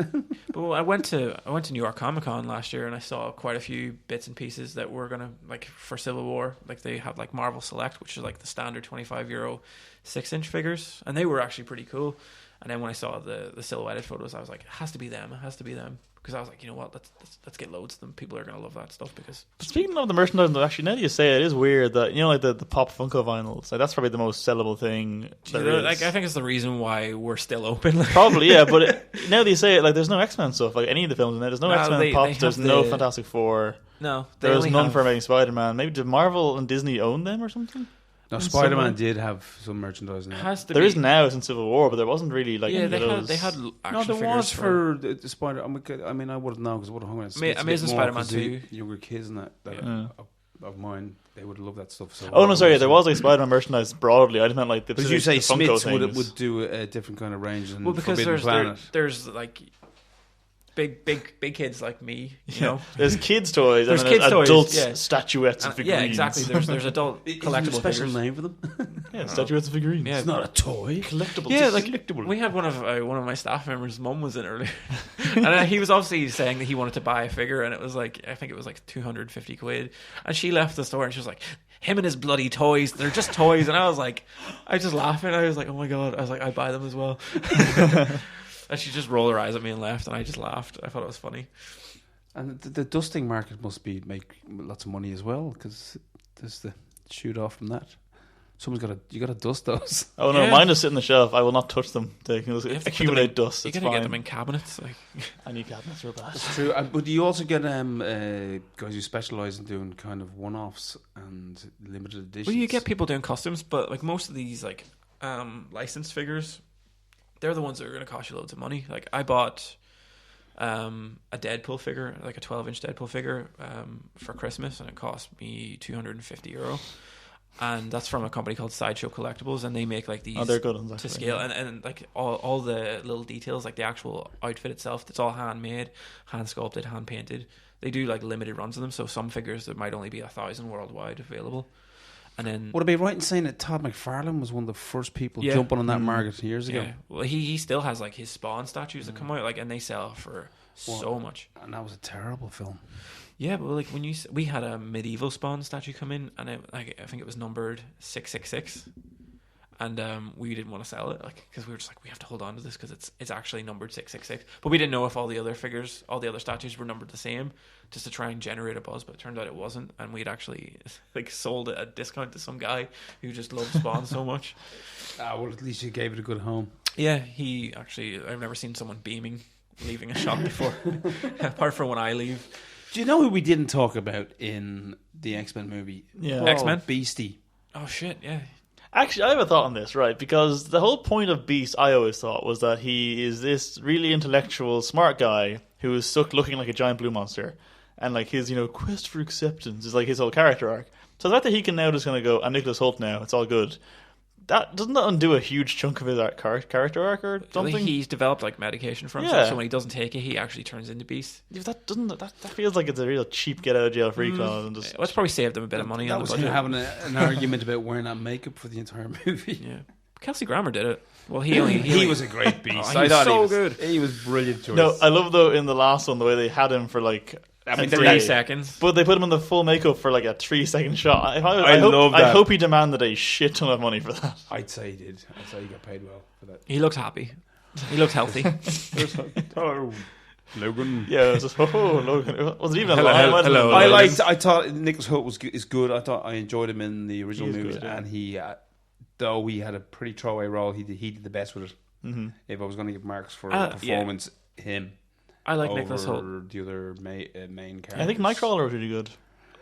D: But I went to New York Comic Con last year, and I saw quite a few bits and pieces that were gonna, like, for Civil War. Like, they had like Marvel Select, which is like the standard €25 6-inch figures, and they were actually pretty cool. And then when I saw the silhouetted photos, I was like, it has to be them. It has to be them. Because I was like, you know what, let's get loads of them. People are gonna love that stuff. Because
C: Speaking of the merchandise, actually, now that you say it, it is weird that, you know, like the Pop Funko vinyls, like that's probably the most sellable thing there is.
D: like, I think it's the reason why we're still open.
C: Probably, yeah, but now that you say it, like there's no X-Men stuff, like any of the films in there. There's no
D: No,
C: X-Men
D: they
C: Pops,
D: have
C: there's no
D: the-
C: Fantastic Four.
D: No, they
C: There's
D: only
C: none
D: have-
C: for Amazing Spider-Man. Maybe did Marvel and Disney own them or something?
B: No,
C: In
B: Spider-Man
C: some
B: did have some merchandise in it.
D: Has to
C: There
D: be.
C: is now since Civil War, but there wasn't really like any
D: Yeah,
C: of
D: they
C: those.
D: had
B: No,
D: action
B: there
D: figures
B: was for the Spider. I mean, I would have known because I would have hung around.
D: Amazing Spider-Man 2.
B: Younger kids and that
C: Yeah.
B: of mine, they would have loved that stuff. So
C: Oh no, sorry, there was like Spider-Man merchandise broadly. I just meant like the
B: Because you say
C: the Funko
B: Smiths
C: things.
B: would do a different kind of range than
D: Well, because
B: Forbidden Planet.
D: there's like big kids like me, you know.
C: There's kids' toys
D: There's
C: and then
D: kids'
C: there's
D: toys,
C: adults
D: yeah.
C: statuettes and figurines.
D: Yeah, exactly. There's adult
B: Is there a
D: collectible
B: special
D: figures.
B: name for them?
C: Yeah, statuettes and figurines.
D: Yeah.
B: It's not a toy.
C: Collectible.
D: Yeah,
C: It's
D: like
C: collectible.
D: we had one of my staff members' mum was in earlier, and he was obviously saying that he wanted to buy a figure, and it was like I think it was like £250, and she left the store and she was like, him and his bloody toys, they're just toys, and I was just laughing. I was like, oh my god, I was like, I'd buy them as well. And she just rolled her eyes at me and left, and I just laughed. I thought it was funny.
B: And the dusting market must make lots of money as well because there's the shoot off from that. You got to dust those.
C: Oh no,
D: Yeah.
C: mine just sit on the shelf. I will not touch them. They can just
D: You have to put them
C: accumulate
D: in-
C: dust.
D: You
C: It's
D: gotta
C: fine.
D: get them in cabinets. Like,
C: I need cabinets real bad.
B: True, but do you also get guys who specialise in doing kind of one-offs and limited editions?
D: well, you get people doing customs, but like most of these like licensed figures, they're the ones that are going to cost you loads of money. Like I bought a Deadpool figure, like a 12-inch Deadpool figure, for Christmas, and it cost me €250. And that's from a company called Sideshow Collectibles, and they make like these
C: Oh, they're good ones
D: to
C: actually.
D: scale, and like all the little details, like the actual outfit itself, it's all handmade, hand sculpted, hand painted. They do like limited runs of them, so some figures there might only be 1,000 worldwide available. And then
B: Would it be right in saying that Todd McFarlane was one of the first people
D: Yeah.
B: jumping on that market years ago?
D: yeah, well he still has like his Spawn statues that come out, like, and they sell for so much.
B: And that was a terrible film.
D: Yeah, but like when we had a medieval Spawn statue come in, and I think it was numbered 666, and we didn't want to sell it, like, because we were just like, we have to hold on to this because it's actually numbered 666. But we didn't know if all the other statues were numbered the same, just to try and generate a buzz. But it turned out it wasn't, and we'd actually like sold it at a discount to some guy who just loved Spawn so much.
B: Well, at least you gave it a good home.
D: Yeah, he actually, I've never seen someone beaming leaving a shop before, apart from when I leave.
B: Do you know who we didn't talk about in the X-Men movie?
C: Yeah.
B: Poor
D: X-Men?
B: old Beastie.
D: Oh shit, yeah.
C: Actually, I have a thought on this, right? Because the whole point of Beast, I always thought, was that he is this really intellectual, smart guy who is stuck looking like a giant blue monster, and like his, quest for acceptance is like his whole character arc. So the fact that he can now just kind of go, "I'm Nicholas Hoult now, it's all good," that doesn't that undo a huge chunk of his character arc or something?
D: He's developed like medication for himself, so when he doesn't take it, he actually turns into Beast.
C: Yeah, that feels like it's a real cheap get out of jail free clause. And just,
D: Well, it's probably saved them a bit of money
B: That
D: on
B: was
D: the
B: him
D: budget.
B: having an argument about wearing that makeup for the entire movie.
D: Yeah, Kelsey Grammer did it. Well,
B: He was a great Beast.
D: Oh, he was so good.
B: He was brilliant choice.
C: no, I love though in the last one the way they had him for like.
B: I mean,
D: 3 seconds.
C: But they put him in the full makeup for like a 3-second shot.
B: I love that.
C: I hope he demanded a shit ton of money for that.
B: I'd say he did. I'd say he got paid well for that.
D: He looks happy. He looks healthy.
B: Oh, Logan.
C: Yeah, it was just, Logan. Was it even a
D: Hello,
C: line? Why did
D: hello.
C: it-
B: I thought Nicholas Hoult is good. I thought I enjoyed him in the original
C: He's
B: movies,
C: good, yeah.
B: and he, though he had a pretty throwaway role, he did the best with it.
C: Mm-hmm.
B: If I was going to give marks for
D: Yeah.
B: performance, him.
D: I like
B: over
D: Nicholas Hoult.
B: the other main characters.
C: I think Nightcrawler was really good.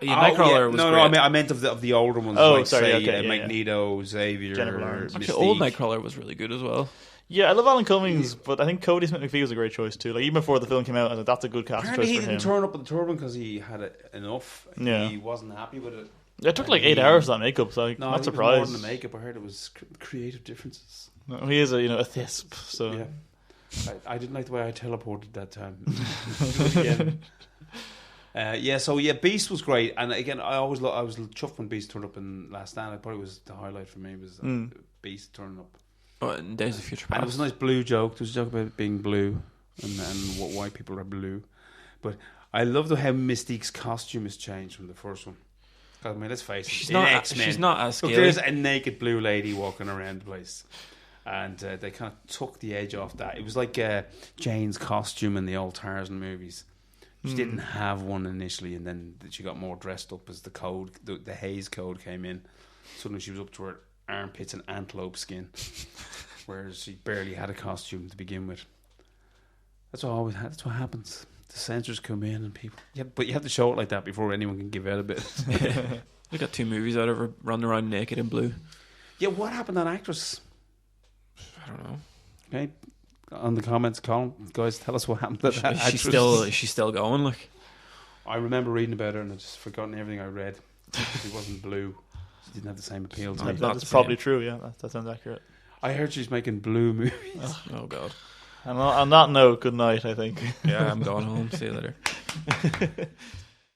D: Yeah, Nightcrawler was
B: no,
D: great.
B: I meant of the older ones.
C: Oh,
B: like,
C: sorry,
B: say,
C: okay, yeah,
B: Magneto, Xavier,
C: Jennifer Lawrence.
D: Actually,
B: Mystique.
D: old Nightcrawler was really good as well.
C: Yeah, I love Alan Cummings, but I think Cody Smith McPhee was a great choice too. Like even before the film came out, I thought that's a good casting
B: Apparently
C: choice
B: he
C: for him.
B: didn't turn up with the turban because he had enough.
C: Yeah.
B: He wasn't happy with it.
C: It took like
B: And
C: 8 hours that makeup, so I'm
B: No,
C: not
B: it was
C: surprised.
B: more than the makeup. I heard it was creative differences.
C: No, he is a thisp, so
B: Yeah. I didn't like the way I teleported that time. Do it again. Beast was great, and again, I was chuffed when Beast turned up in Last Stand. I probably was the highlight for me was Beast turning up,
D: Oh, in Days of Future
B: and
D: Past.
B: it was a nice blue joke. There was a joke about it being blue and what white people are blue, but I love how Mystique's costume has changed from the first one. I mean, let's face it,
D: She's
B: in
D: not.
B: X-Men,
D: She's not as
B: look,
D: scary.
B: there's a naked blue lady walking around the place. And they kind of took the edge off that. It was like Jane's costume in the old Tarzan movies. She didn't have one initially, and then she got more dressed up as the Haze Code came in. Suddenly she was up to her armpits and antelope skin, whereas she barely had a costume to begin with. That's what happens. The censors come in and people... Yeah, but you have to show it like that before anyone can give out a bit.
D: We got 2 movies out of her running around naked in blue.
B: Yeah, what happened to that actress?
D: I don't know.
B: Okay, on the comments column, guys, tell us what happened to that actress.
D: Is she still going? Like,
B: I remember reading about her and I've just forgotten everything I read. She wasn't blue. She didn't have the same appeal to me.
D: Not
C: that's
D: the
C: probably
D: same.
C: true. Yeah, that sounds accurate.
B: I heard she's making blue movies.
D: oh god.
C: And on that note, good night. I think.
D: Yeah, I'm going home. See you later.